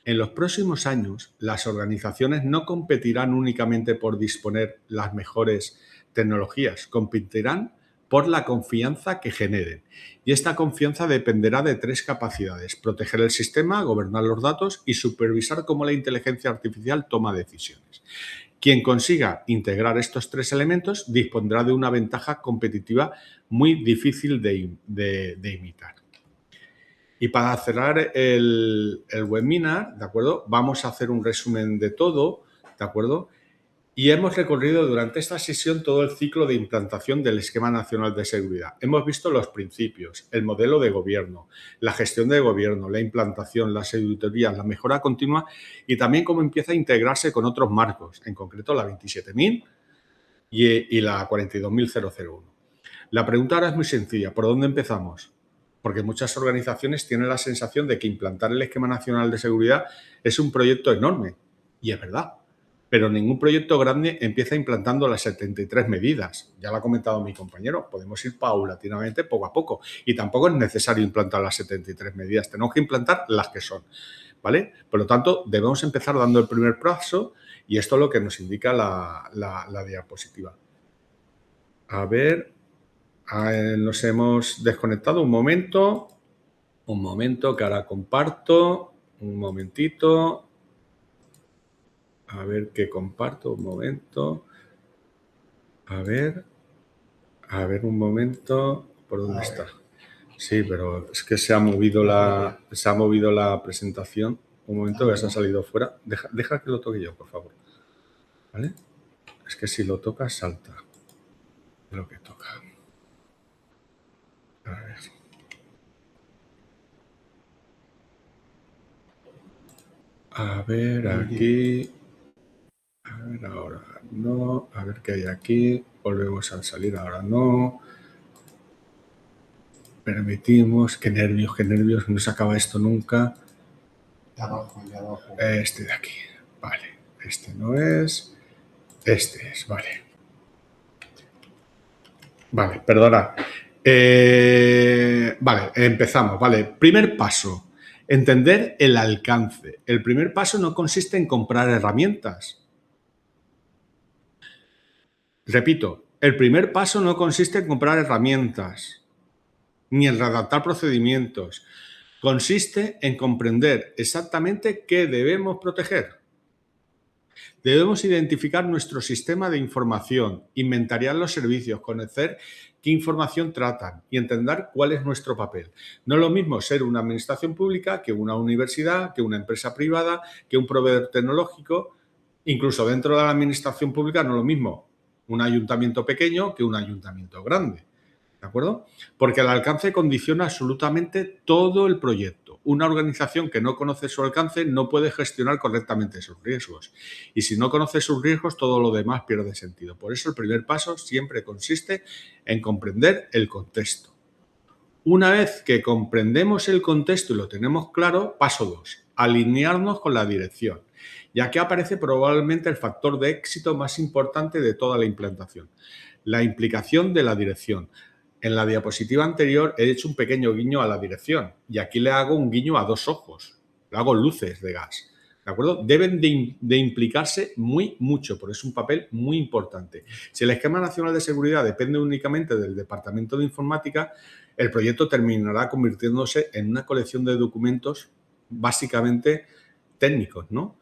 En los próximos años, las organizaciones no competirán únicamente por disponer las mejores tecnologías, competirán por la confianza que generen. Y esta confianza dependerá de 3 capacidades: proteger el sistema, gobernar los datos y supervisar cómo la inteligencia artificial toma decisiones. Quien consiga integrar estos 3 elementos dispondrá de una ventaja competitiva muy difícil de imitar. Y para cerrar el webinar, ¿de acuerdo? Vamos a hacer un resumen de todo, ¿de acuerdo? Y hemos recorrido durante esta sesión todo el ciclo de implantación del Esquema Nacional de Seguridad. Hemos visto los principios, el modelo de gobierno, la gestión de gobierno, la implantación, las auditorías, la mejora continua y también cómo empieza a integrarse con otros marcos, en concreto la 27000 y la 42001. La pregunta ahora es muy sencilla: ¿por dónde empezamos? Porque muchas organizaciones tienen la sensación de que implantar el Esquema Nacional de Seguridad es un proyecto enorme, y es verdad. Pero ningún proyecto grande empieza implantando las 73 medidas. Ya lo ha comentado mi compañero, podemos ir paulatinamente, poco a poco. Y tampoco es necesario implantar las 73 medidas, tenemos que implantar las que son, ¿vale? Por lo tanto, debemos empezar dando el primer paso y esto es lo que nos indica la diapositiva. A ver, nos hemos desconectado un momento, que ahora comparto, un momentito. A ver qué comparto, un momento. A ver un momento, ¿por dónde está? Sí, pero es que se ha movido la presentación. Un momento, que se ha salido fuera. Deja que lo toque yo, por favor. ¿Vale? Es que si lo tocas, salta lo que toca. A ver. A ver, aquí. A ver, ahora no. A ver qué hay aquí. Volvemos a salir, ahora no. Permitimos. Qué nervios, no se acaba esto nunca. De abajo, de abajo. Este de aquí. Vale. Este no es. Este es, vale. Vale, perdona. Vale, empezamos. Vale, primer paso. Entender el alcance. El primer paso no consiste en comprar herramientas. Repito, el primer paso no consiste en comprar herramientas ni en redactar procedimientos. Consiste en comprender exactamente qué debemos proteger. Debemos identificar nuestro sistema de información, inventariar los servicios, conocer qué información tratan y entender cuál es nuestro papel. No es lo mismo ser una administración pública que una universidad, que una empresa privada, que un proveedor tecnológico. Incluso dentro de la administración pública no es lo mismo un ayuntamiento pequeño que un ayuntamiento grande. ¿De acuerdo? Porque el alcance condiciona absolutamente todo el proyecto. Una organización que no conoce su alcance no puede gestionar correctamente sus riesgos. Y si no conoce sus riesgos, todo lo demás pierde sentido. Por eso el primer paso siempre consiste en comprender el contexto. Una vez que comprendemos el contexto y lo tenemos claro, paso 2, alinearnos con la dirección. Y aquí aparece probablemente el factor de éxito más importante de toda la implantación, la implicación de la dirección. En la diapositiva anterior he hecho un pequeño guiño a la dirección y aquí le hago un guiño a 2 ojos, le hago luces de gas. ¿De acuerdo? Deben de implicarse mucho, porque es un papel muy importante. Si el Esquema Nacional de Seguridad depende únicamente del Departamento de Informática, el proyecto terminará convirtiéndose en una colección de documentos básicamente técnicos, ¿no?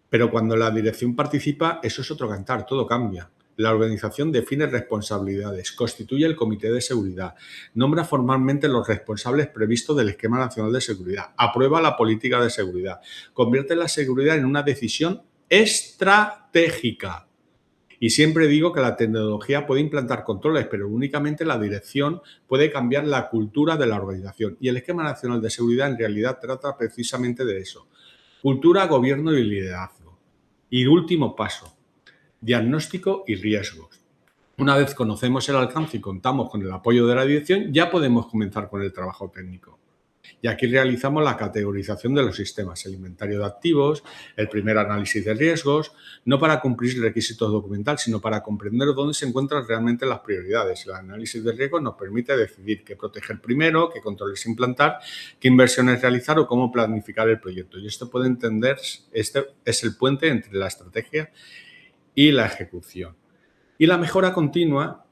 Pero cuando la dirección participa, eso es otro cantar, todo cambia. La organización define responsabilidades, constituye el Comité de Seguridad, nombra formalmente los responsables previstos del Esquema Nacional de Seguridad, aprueba la política de seguridad, convierte la seguridad en una decisión estratégica. Y siempre digo que la tecnología puede implantar controles, pero únicamente la dirección puede cambiar la cultura de la organización. Y el Esquema Nacional de Seguridad en realidad trata precisamente de eso. Cultura, gobierno y liderazgo. Y último paso, diagnóstico y riesgos. Una vez conocemos el alcance y contamos con el apoyo de la dirección, ya podemos comenzar con el trabajo técnico. Y aquí realizamos la categorización de los sistemas, el inventario de activos, el primer análisis de riesgos, no para cumplir requisitos documentales, sino para comprender dónde se encuentran realmente las prioridades. El análisis de riesgos nos permite decidir qué proteger primero, qué controles implantar, qué inversiones realizar o cómo planificar el proyecto. Y esto puede entender, este es el puente entre la estrategia y la ejecución. Y la mejora continua,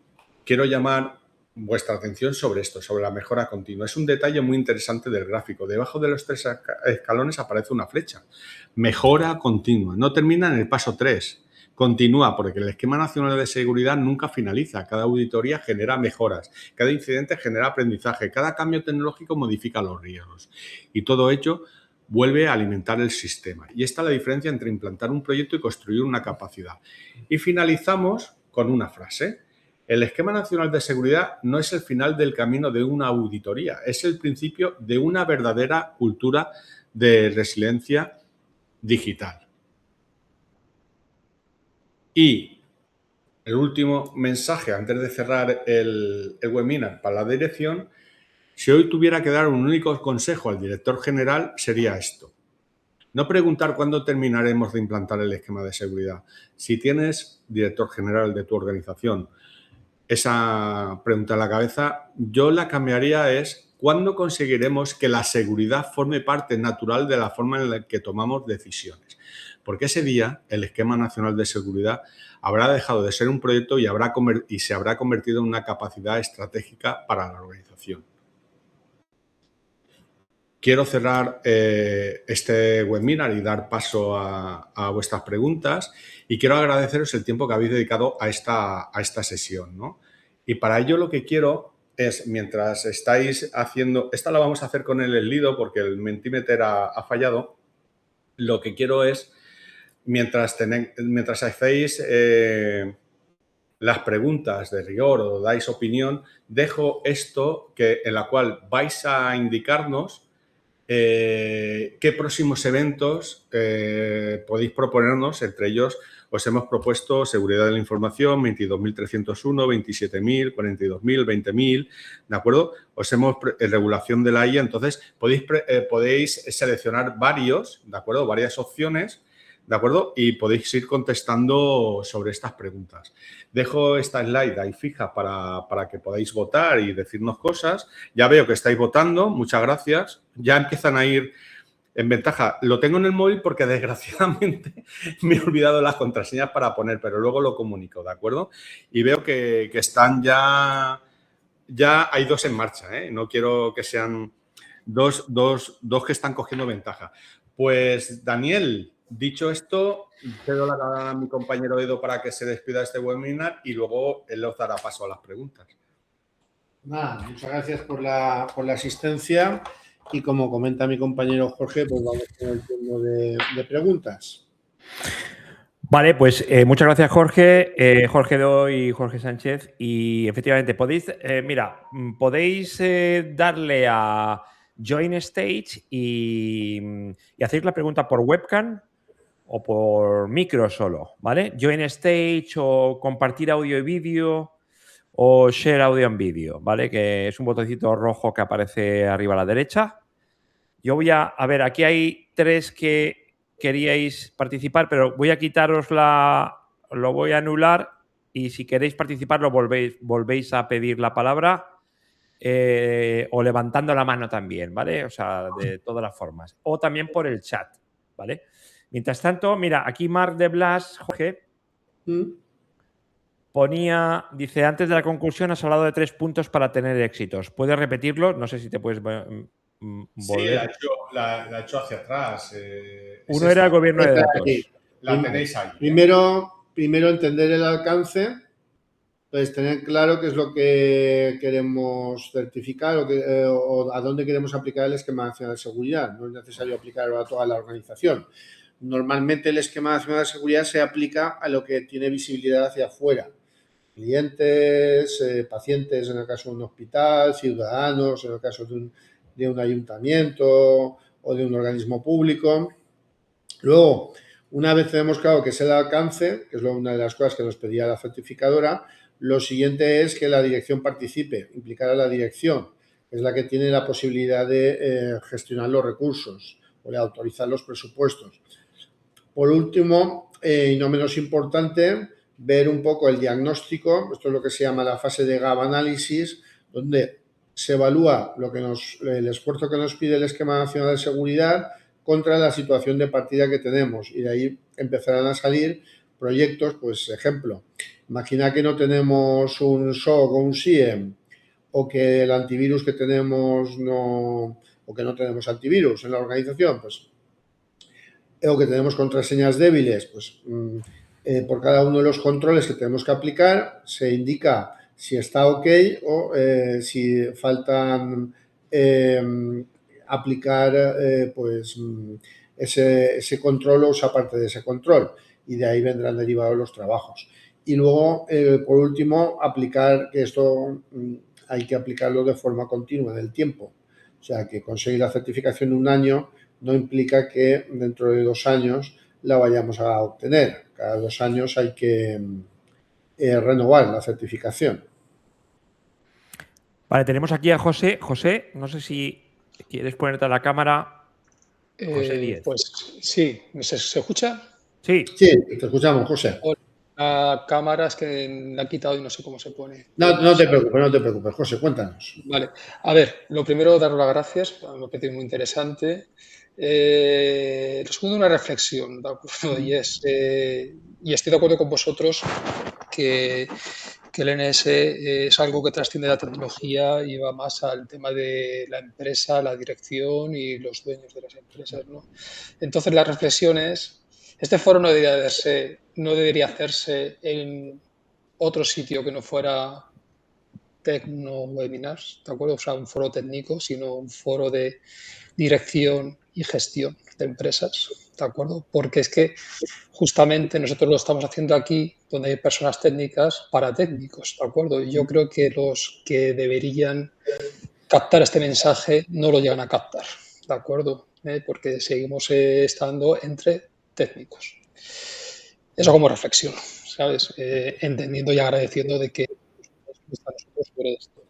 quiero llamar vuestra atención sobre esto, sobre la mejora continua. Es un detalle muy interesante del gráfico. Debajo de los 3 escalones aparece una flecha. Mejora continua. No termina en el paso 3. Continúa, porque el Esquema Nacional de Seguridad nunca finaliza. Cada auditoría genera mejoras. Cada incidente genera aprendizaje. Cada cambio tecnológico modifica los riesgos. Y todo ello vuelve a alimentar el sistema. Y esta es la diferencia entre implantar un proyecto y construir una capacidad. Y finalizamos con una frase. El Esquema Nacional de Seguridad no es el final del camino de una auditoría, es el principio de una verdadera cultura de resiliencia digital. Y el último mensaje antes de cerrar el webinar para la dirección, si hoy tuviera que dar un único consejo al director general, sería esto. No preguntar cuándo terminaremos de implantar el esquema de seguridad. Si tienes, director general de tu organización, esa pregunta en la cabeza, yo la cambiaría es ¿cuándo conseguiremos que la seguridad forme parte natural de la forma en la que tomamos decisiones? Porque ese día el Esquema Nacional de Seguridad habrá dejado de ser un proyecto y se habrá convertido en una capacidad estratégica para la organización. Quiero cerrar este webinar y dar paso a vuestras preguntas y quiero agradeceros el tiempo que habéis dedicado a esta sesión, ¿no? Y para ello lo que quiero es, mientras estáis haciendo, esta la vamos a hacer con el Slido porque el Mentimeter ha fallado, lo que quiero es, mientras hacéis las preguntas de rigor o dais opinión, dejo esto en la cual vais a indicarnos qué próximos eventos podéis proponernos. Entre ellos, os hemos propuesto seguridad de la información, 22.301, 27.000, 42.000, 20.000, ¿de acuerdo? Os hemos regulación de la IA. Entonces, podéis seleccionar varios, ¿de acuerdo? Varias opciones, ¿de acuerdo? Y podéis ir contestando sobre estas preguntas. Dejo esta slide ahí fija para que podáis votar y decirnos cosas. Ya veo que estáis votando. Muchas gracias. Ya empiezan a ir en ventaja. Lo tengo en el móvil porque, desgraciadamente, me he olvidado las contraseñas para poner, pero luego lo comunico, ¿de acuerdo? Y veo que están ya hay 2 en marcha, ¿eh? No quiero que sean dos que están cogiendo ventaja. Pues, Daniel, dicho esto, cedo la palabra a mi compañero Edo para que se despida de este webinar y luego él os dará paso a las preguntas. Nada, muchas gracias por la asistencia y, como comenta mi compañero Jorge, pues vamos con el turno de preguntas. Vale, pues muchas gracias, Jorge, Jorge Do y Jorge Sánchez. Y efectivamente, podéis darle a Join Stage y hacer la pregunta por webcam o por micro solo, ¿vale? Join Stage o compartir audio y vídeo o share audio en vídeo, ¿vale? Que es un botoncito rojo que aparece arriba a la derecha. Yo voy a ver, aquí hay 3 que queríais participar, pero voy a quitaros lo voy a anular y si queréis participar lo volvéis a pedir la palabra o levantando la mano también, ¿vale? O sea, de todas las formas. O también por el chat, ¿vale? Mientras tanto, mira, aquí Marc de Blas, Jorge, dice, antes de la conclusión has hablado de 3 puntos para tener éxitos. ¿Puedes repetirlo? No sé si te puedes volver. Sí, la he hecho hacia atrás. Uno era el gobierno de datos. La tenéis ahí. Primero entender el alcance, pues tener claro qué es lo que queremos certificar o a dónde queremos aplicar el esquema nacional de seguridad. No es necesario aplicarlo a toda la organización. Normalmente el esquema nacional de seguridad se aplica a lo que tiene visibilidad hacia afuera. Clientes, pacientes en el caso de un hospital, ciudadanos en el caso de un ayuntamiento o de un organismo público. Luego, una vez tenemos claro que es el alcance, que es una de las cosas que nos pedía la certificadora, lo siguiente es que la dirección participe, implicar a la dirección, que es la que tiene la posibilidad de gestionar los recursos o de autorizar los presupuestos. Por último, y no menos importante, ver un poco el diagnóstico. Esto es lo que se llama la fase de gap análisis, donde se evalúa el esfuerzo que nos pide el esquema nacional de seguridad contra la situación de partida que tenemos, y de ahí empezarán a salir proyectos. Pues, ejemplo, imagina que no tenemos un SOC o un SIEM, o que el antivirus que tenemos o que no tenemos antivirus en la organización, pues, o que tenemos contraseñas débiles, pues por cada uno de los controles que tenemos que aplicar se indica si está ok o si faltan aplicar pues ese control o esa parte de ese control, y de ahí vendrán derivados los trabajos. Y luego, por último, aplicar, que esto hay que aplicarlo de forma continua en el tiempo. O sea, que conseguir la certificación en un año no implica que dentro de 2 años la vayamos a obtener. Cada 2 años hay que renovar la certificación. Vale, tenemos aquí a José. José, no sé si quieres ponerte a la cámara. José Díez. Pues sí, ¿se escucha? Sí. Sí, te escuchamos, José. La cámara es que la he quitado y no sé cómo se pone. No te preocupes, José, cuéntanos. Vale, a ver, lo primero, daros las gracias, me parece muy interesante. Lo segundo, una reflexión, ¿de acuerdo? Y estoy de acuerdo con vosotros que el NS es algo que trasciende la tecnología y va más al tema de la empresa, la dirección y los dueños de las empresas, ¿no? Entonces, la reflexión es, este foro no debería hacerse en otro sitio que no fuera Tecno-Webinars, ¿de acuerdo? O sea, un foro técnico, sino un foro de dirección y gestión de empresas, ¿de acuerdo? Porque es que justamente nosotros lo estamos haciendo aquí, donde hay personas técnicas para técnicos, ¿de acuerdo? Y yo creo que los que deberían captar este mensaje no lo llegan a captar, ¿de acuerdo? Porque seguimos estando entre técnicos. Eso como reflexión, ¿sabes? Entendiendo y agradeciendo de que está nosotros sobre esto.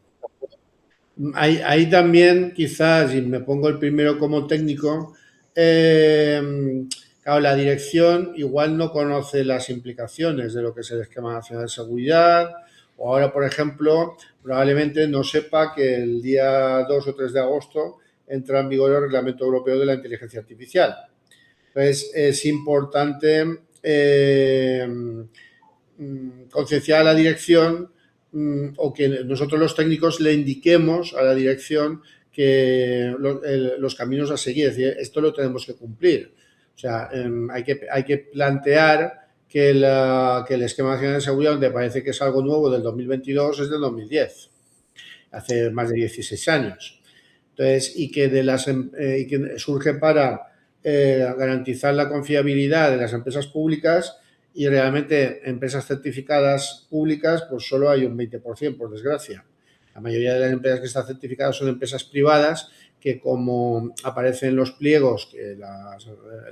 Ahí también, quizás, y me pongo el primero como técnico, claro, la dirección igual no conoce las implicaciones de lo que es el Esquema Nacional de Seguridad, o ahora, por ejemplo, probablemente no sepa que el día 2 o 3 de agosto entra en vigor el Reglamento Europeo de la Inteligencia Artificial. Entonces, es importante concienciar a la dirección o que nosotros los técnicos le indiquemos a la dirección que los caminos a seguir, es decir, esto lo tenemos que cumplir. O sea, hay que plantear que el Esquema Nacional de Seguridad, donde parece que es algo nuevo del 2022, es del 2010, hace más de 16 años. Entonces, y que surge para garantizar la confiabilidad de las empresas públicas, y realmente empresas certificadas públicas pues solo hay un 20%, por desgracia. La mayoría de las empresas que están certificadas son empresas privadas que, como aparece en los pliegos, que la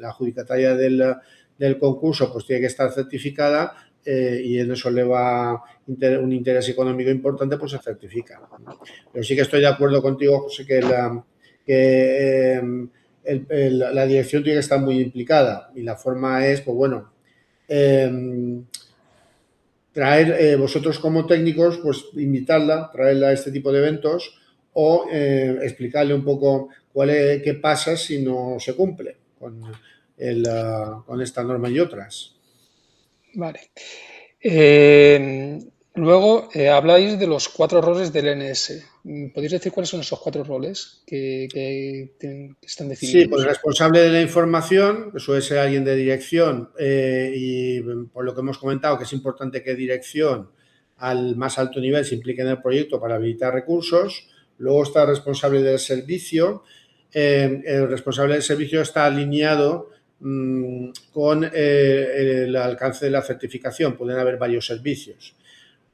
adjudicataria del concurso pues tiene que estar certificada y en eso le va un interés económico importante, pues se certifica. Pero sí que estoy de acuerdo contigo, José, que la dirección tiene que estar muy implicada, y la forma es, pues bueno, traer vosotros como técnicos, pues invitarla, traerla a este tipo de eventos o explicarle un poco qué pasa si no se cumple con esta norma y otras. Vale. Luego habláis de los 4 roles del NS. ¿Podéis decir cuáles son esos 4 roles que están definidos? Sí, pues el responsable de la información, que suele ser alguien de dirección, y por lo que hemos comentado, que es importante que dirección al más alto nivel se implique en el proyecto para habilitar recursos. Luego está el responsable del servicio. El responsable del servicio está alineado con el alcance de la certificación. Pueden haber varios servicios.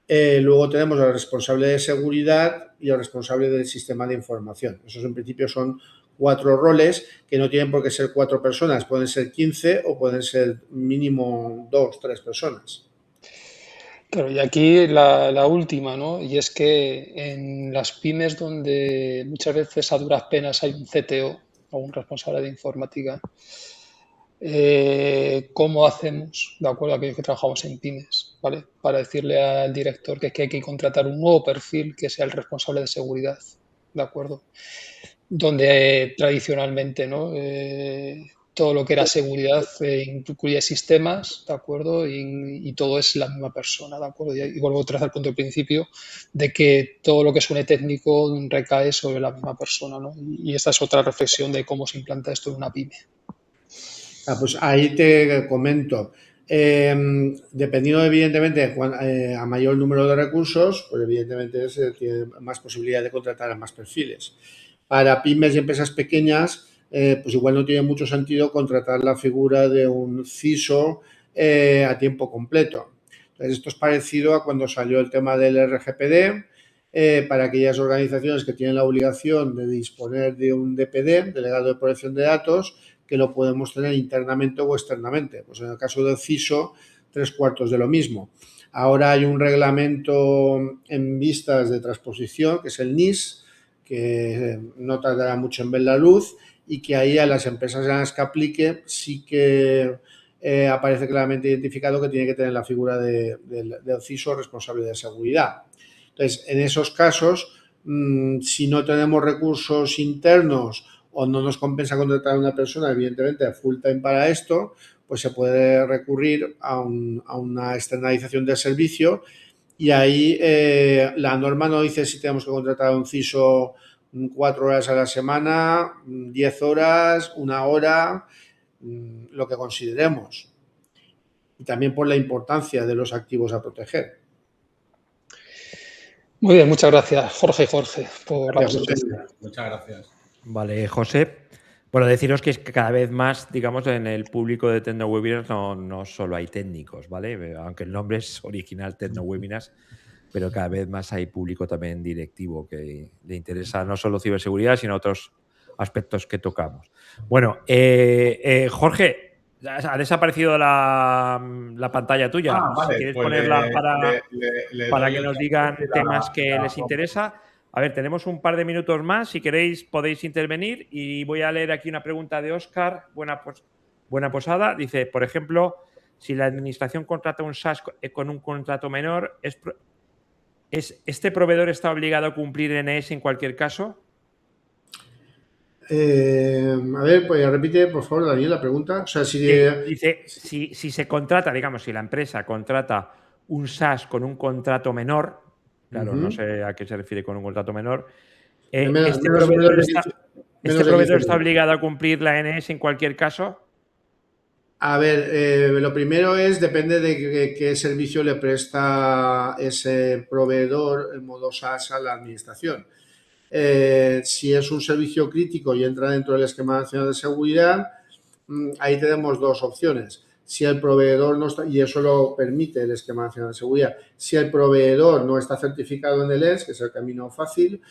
Luego tenemos al responsable de seguridad y al responsable del sistema de información. Esos en principio son 4 roles que no tienen por qué ser 4 personas, pueden ser 15 o pueden ser mínimo 2, 3 personas. Claro, y aquí la última, ¿no? Y es que en las pymes, donde muchas veces a duras penas hay un CTO o un responsable de informática, ¿cómo hacemos, de acuerdo a aquellos que trabajamos en pymes, ¿vale? Para decirle al director que hay que contratar un nuevo perfil que sea el responsable de seguridad, ¿de acuerdo? Donde tradicionalmente, ¿no? Todo lo que era seguridad incluye sistemas, ¿de acuerdo? Y todo es la misma persona, ¿de acuerdo? Y vuelvo otra vez al punto del principio de que todo lo que suene técnico recae sobre la misma persona, ¿no? Y esta es otra reflexión de cómo se implanta esto en una pyme. Pues ahí te comento. Dependiendo, evidentemente, a mayor número de recursos, pues evidentemente se tiene más posibilidad de contratar a más perfiles. Para pymes y empresas pequeñas, pues igual no tiene mucho sentido contratar la figura de un CISO a tiempo completo. Entonces, esto es parecido a cuando salió el tema del RGPD, para aquellas organizaciones que tienen la obligación de disponer de un DPD, Delegado de Protección de Datos, que lo podemos tener internamente o externamente. Pues en el caso del CISO, 3/4 de lo mismo. Ahora hay un reglamento en vistas de transposición, que es el NIS, que no tardará mucho en ver la luz, y que ahí a las empresas en las que aplique sí que aparece claramente identificado que tiene que tener la figura del CISO responsable de seguridad. Entonces, en esos casos, si no tenemos recursos internos o no nos compensa contratar a una persona, evidentemente, a full time para esto, pues se puede recurrir a una externalización del servicio, y ahí la norma no dice si tenemos que contratar a un CISO 4 horas a la semana, 10 horas, 1 hora, lo que consideremos. Y también por la importancia de los activos a proteger. Muy bien, muchas gracias, Jorge, por la presentación. Muchas gracias. Vale, José. Bueno, deciros que es que cada vez más, digamos, en el público de TecnoWebinars no solo hay técnicos, ¿vale? Aunque el nombre es original TecnoWebinars, pero cada vez más hay público también directivo que le interesa no solo ciberseguridad, sino otros aspectos que tocamos. Bueno, Jorge, ha desaparecido la pantalla tuya. Vale, si quieres pues ponerla para doy que el nos tiempo digan y temas que les interesa. A ver, tenemos un par de minutos más. Si queréis, podéis intervenir. Y voy a leer aquí una pregunta de Óscar Buena Posada. Dice, por ejemplo, si la administración contrata un SaaS con un contrato menor, ¿este proveedor está obligado a cumplir NS en cualquier caso? A ver, pues repite, por favor, Daniel, la pregunta. O sea, Dice, si se contrata, digamos, si la empresa contrata un SaaS con un contrato menor, claro, no sé a qué se refiere con un contrato menor, ¿este proveedor está obligado a cumplir la NS en cualquier caso? A ver, lo primero depende de qué servicio le presta ese proveedor en modo SaaS a la administración. Si es un servicio crítico y entra dentro del esquema nacional de seguridad, ahí tenemos dos opciones. Si el proveedor no está, y eso lo permite el esquema nacional de seguridad, si el proveedor no está certificado en el ES, que es el camino fácil,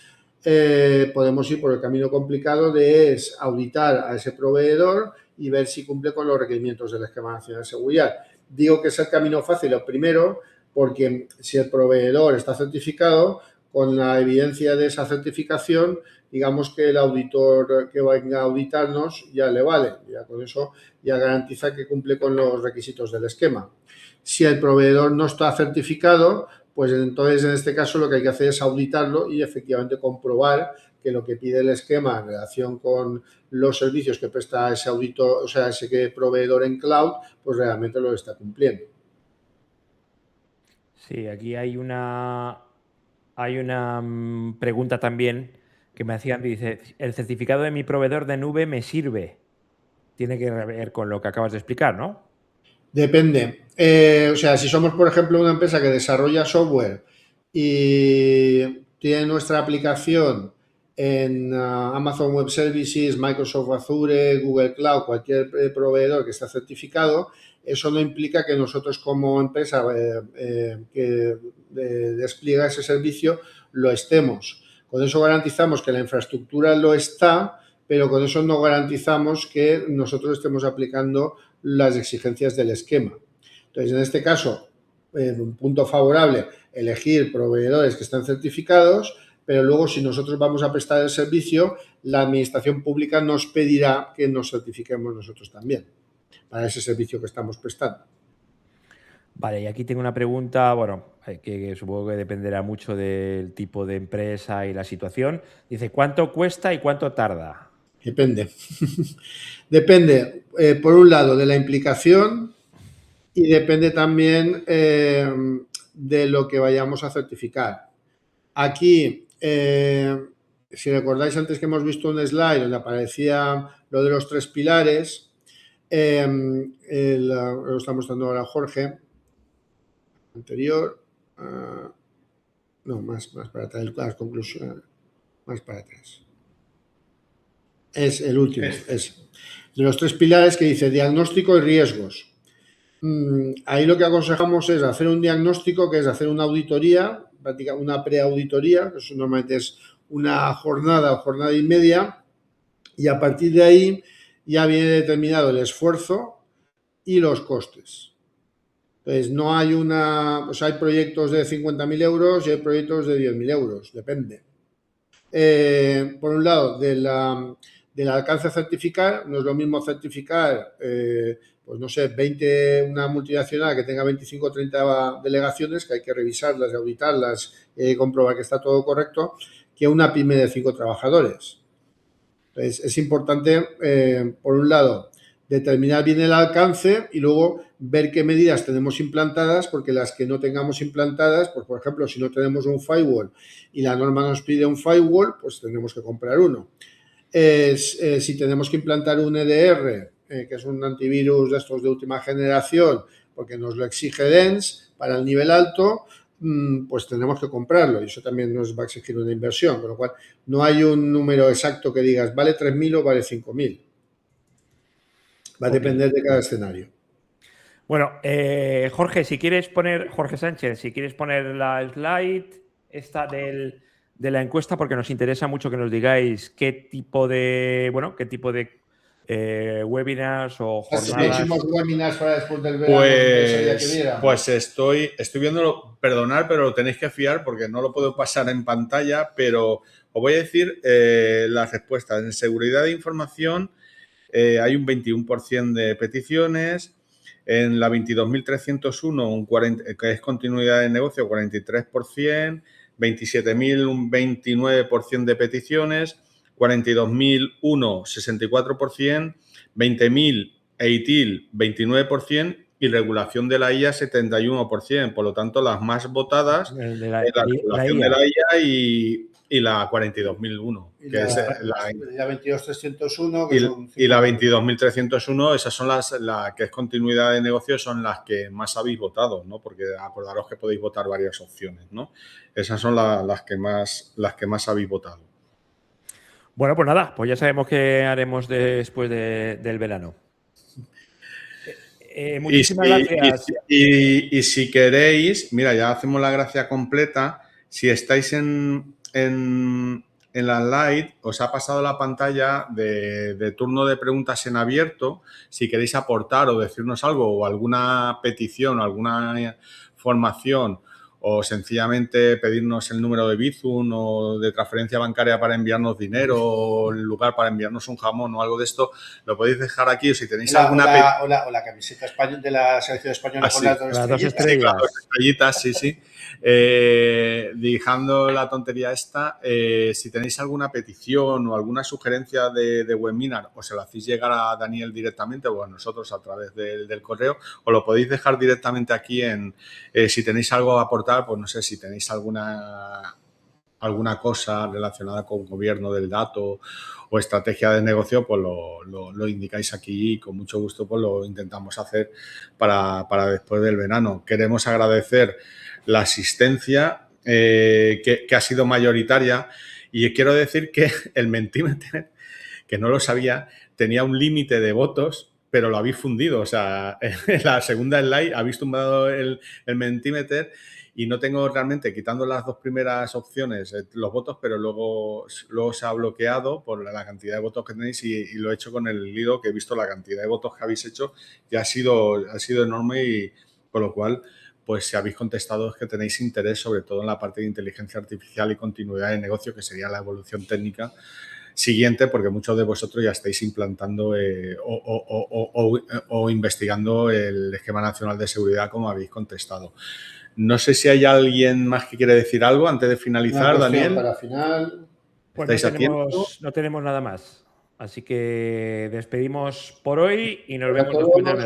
podemos ir por el camino complicado de auditar a ese proveedor y ver si cumple con los requerimientos del esquema nacional de seguridad. Digo que es el camino fácil, lo primero, porque si el proveedor está certificado, con la evidencia de esa certificación, digamos que el auditor que venga a auditarnos ya le vale. Ya con eso ya garantiza que cumple con los requisitos del esquema. Si el proveedor no está certificado, pues entonces en este caso lo que hay que hacer es auditarlo y efectivamente comprobar que lo que pide el esquema en relación con los servicios que presta ese auditor, o sea, ese proveedor en cloud, pues realmente lo está cumpliendo. Sí, aquí hay una pregunta también que me hacían, dice, ¿el certificado de mi proveedor de nube me sirve? Tiene que ver con lo que acabas de explicar, ¿no? Depende. O sea, si somos, por ejemplo, una empresa que desarrolla software y tiene nuestra aplicación en Amazon Web Services, Microsoft Azure, Google Cloud, cualquier proveedor que esté certificado, eso no implica que nosotros como empresa que despliega ese servicio lo estemos. Con eso garantizamos que la infraestructura lo está, pero con eso no garantizamos que nosotros estemos aplicando las exigencias del esquema. Entonces, en este caso, un punto favorable, elegir proveedores que están certificados, pero luego si nosotros vamos a prestar el servicio, la administración pública nos pedirá que nos certifiquemos nosotros también para ese servicio que estamos prestando. Vale, y aquí tengo una pregunta, bueno, que supongo que dependerá mucho del tipo de empresa y la situación. Dice, ¿cuánto cuesta y cuánto tarda? Depende. Depende, por un lado, de la implicación y depende también de lo que vayamos a certificar. Aquí, si recordáis antes que hemos visto un slide donde aparecía lo de los 3 pilares, lo está mostrando ahora Jorge, anterior, no, más para atrás, las conclusiones, más para atrás. Es el último, es de los 3 pilares que dice diagnóstico y riesgos. Ahí lo que aconsejamos es hacer un diagnóstico, que es hacer una auditoría, una preauditoría, que eso normalmente es una jornada o jornada y media, y a partir de ahí ya viene determinado el esfuerzo y los costes. Entonces, no hay pues hay proyectos de 50.000 euros y hay proyectos de 10.000 euros, depende. Por un lado, del alcance a certificar, no es lo mismo certificar, pues no sé, una multinacional que tenga 25 o 30 delegaciones, que hay que revisarlas, auditarlas, comprobar que está todo correcto, que una pyme de 5 trabajadores. Entonces, es importante, por un lado, determinar bien el alcance y luego ver qué medidas tenemos implantadas, porque las que no tengamos implantadas, pues por ejemplo, si no tenemos un firewall y la norma nos pide un firewall, pues tenemos que comprar uno. Si tenemos que implantar un EDR, que es un antivirus de estos de última generación, porque nos lo exige DENS para el nivel alto, pues tenemos que comprarlo y eso también nos va a exigir una inversión, con lo cual no hay un número exacto que digas vale 3.000 o vale 5.000. Va a depender de cada escenario. Bueno, Jorge Sánchez, si quieres poner la slide esta de de la encuesta porque nos interesa mucho que nos digáis qué tipo de webinars o Los jornadas. próximos webinars para después del verano os interesaría que viéramos. Pues estoy viéndolo, perdonad, pero lo tenéis que fiar porque no lo puedo pasar en pantalla, pero os voy a decir las respuestas. En seguridad de información hay un 21% de peticiones. En la 22.301, que es continuidad de negocio, 43%. 27.000, un 29% de peticiones. 42.001, 64%. 20.000, EITIL, 29%. Y regulación de la IA, 71%. Por lo tanto, las más votadas es la regulación de la IA y la 42.001, que es la 22.301, que son y la 22.301, esas son la que es continuidad de negocio, son las que más habéis votado, ¿no? Porque acordaros que podéis votar varias opciones, ¿no? Esas son las que más habéis votado. Bueno, pues nada, pues ya sabemos qué haremos después del verano. Muchísimas gracias. Y si queréis, mira, ya hacemos la gracia completa. Si estáis en la Lite, os ha pasado la pantalla de turno de preguntas en abierto. Si queréis aportar o decirnos algo o alguna petición o alguna formación o sencillamente pedirnos el número de Bizum o de transferencia bancaria para enviarnos dinero o el lugar para enviarnos un jamón o algo de esto, lo podéis dejar aquí o si tenéis alguna... O la camiseta de la selección española con las dos estrellitas. Sí, con las 2 estrellitas, sí. Dejando la tontería esta, si tenéis alguna petición o alguna sugerencia de webinar, o se lo hacéis llegar a Daniel directamente o a nosotros a través del correo, o lo podéis dejar directamente aquí si tenéis algo a aportar, pues no sé, si tenéis alguna cosa relacionada con gobierno del dato o estrategia de negocio, pues lo indicáis aquí y con mucho gusto pues lo intentamos hacer para después del verano. Queremos agradecer la asistencia que ha sido mayoritaria y quiero decir que el Mentimeter, que no lo sabía, tenía un límite de votos, pero lo habéis fundido. O sea, en la segunda slide habéis tumbado el Mentimeter y no tengo realmente, quitando las 2 primeras opciones, los votos, pero luego se ha bloqueado por la cantidad de votos que tenéis y lo he hecho con el hilo, que he visto la cantidad de votos que habéis hecho y ha sido enorme y con lo cual, pues si habéis contestado es que tenéis interés sobre todo en la parte de inteligencia artificial y continuidad de negocio, que sería la evolución técnica siguiente, porque muchos de vosotros ya estáis implantando o investigando el Esquema Nacional de Seguridad, como habéis contestado. No sé si hay alguien más que quiere decir algo antes de finalizar, Daniel. Para final. Pues no tenemos nada más. Así que despedimos por hoy y nos vemos después del verano.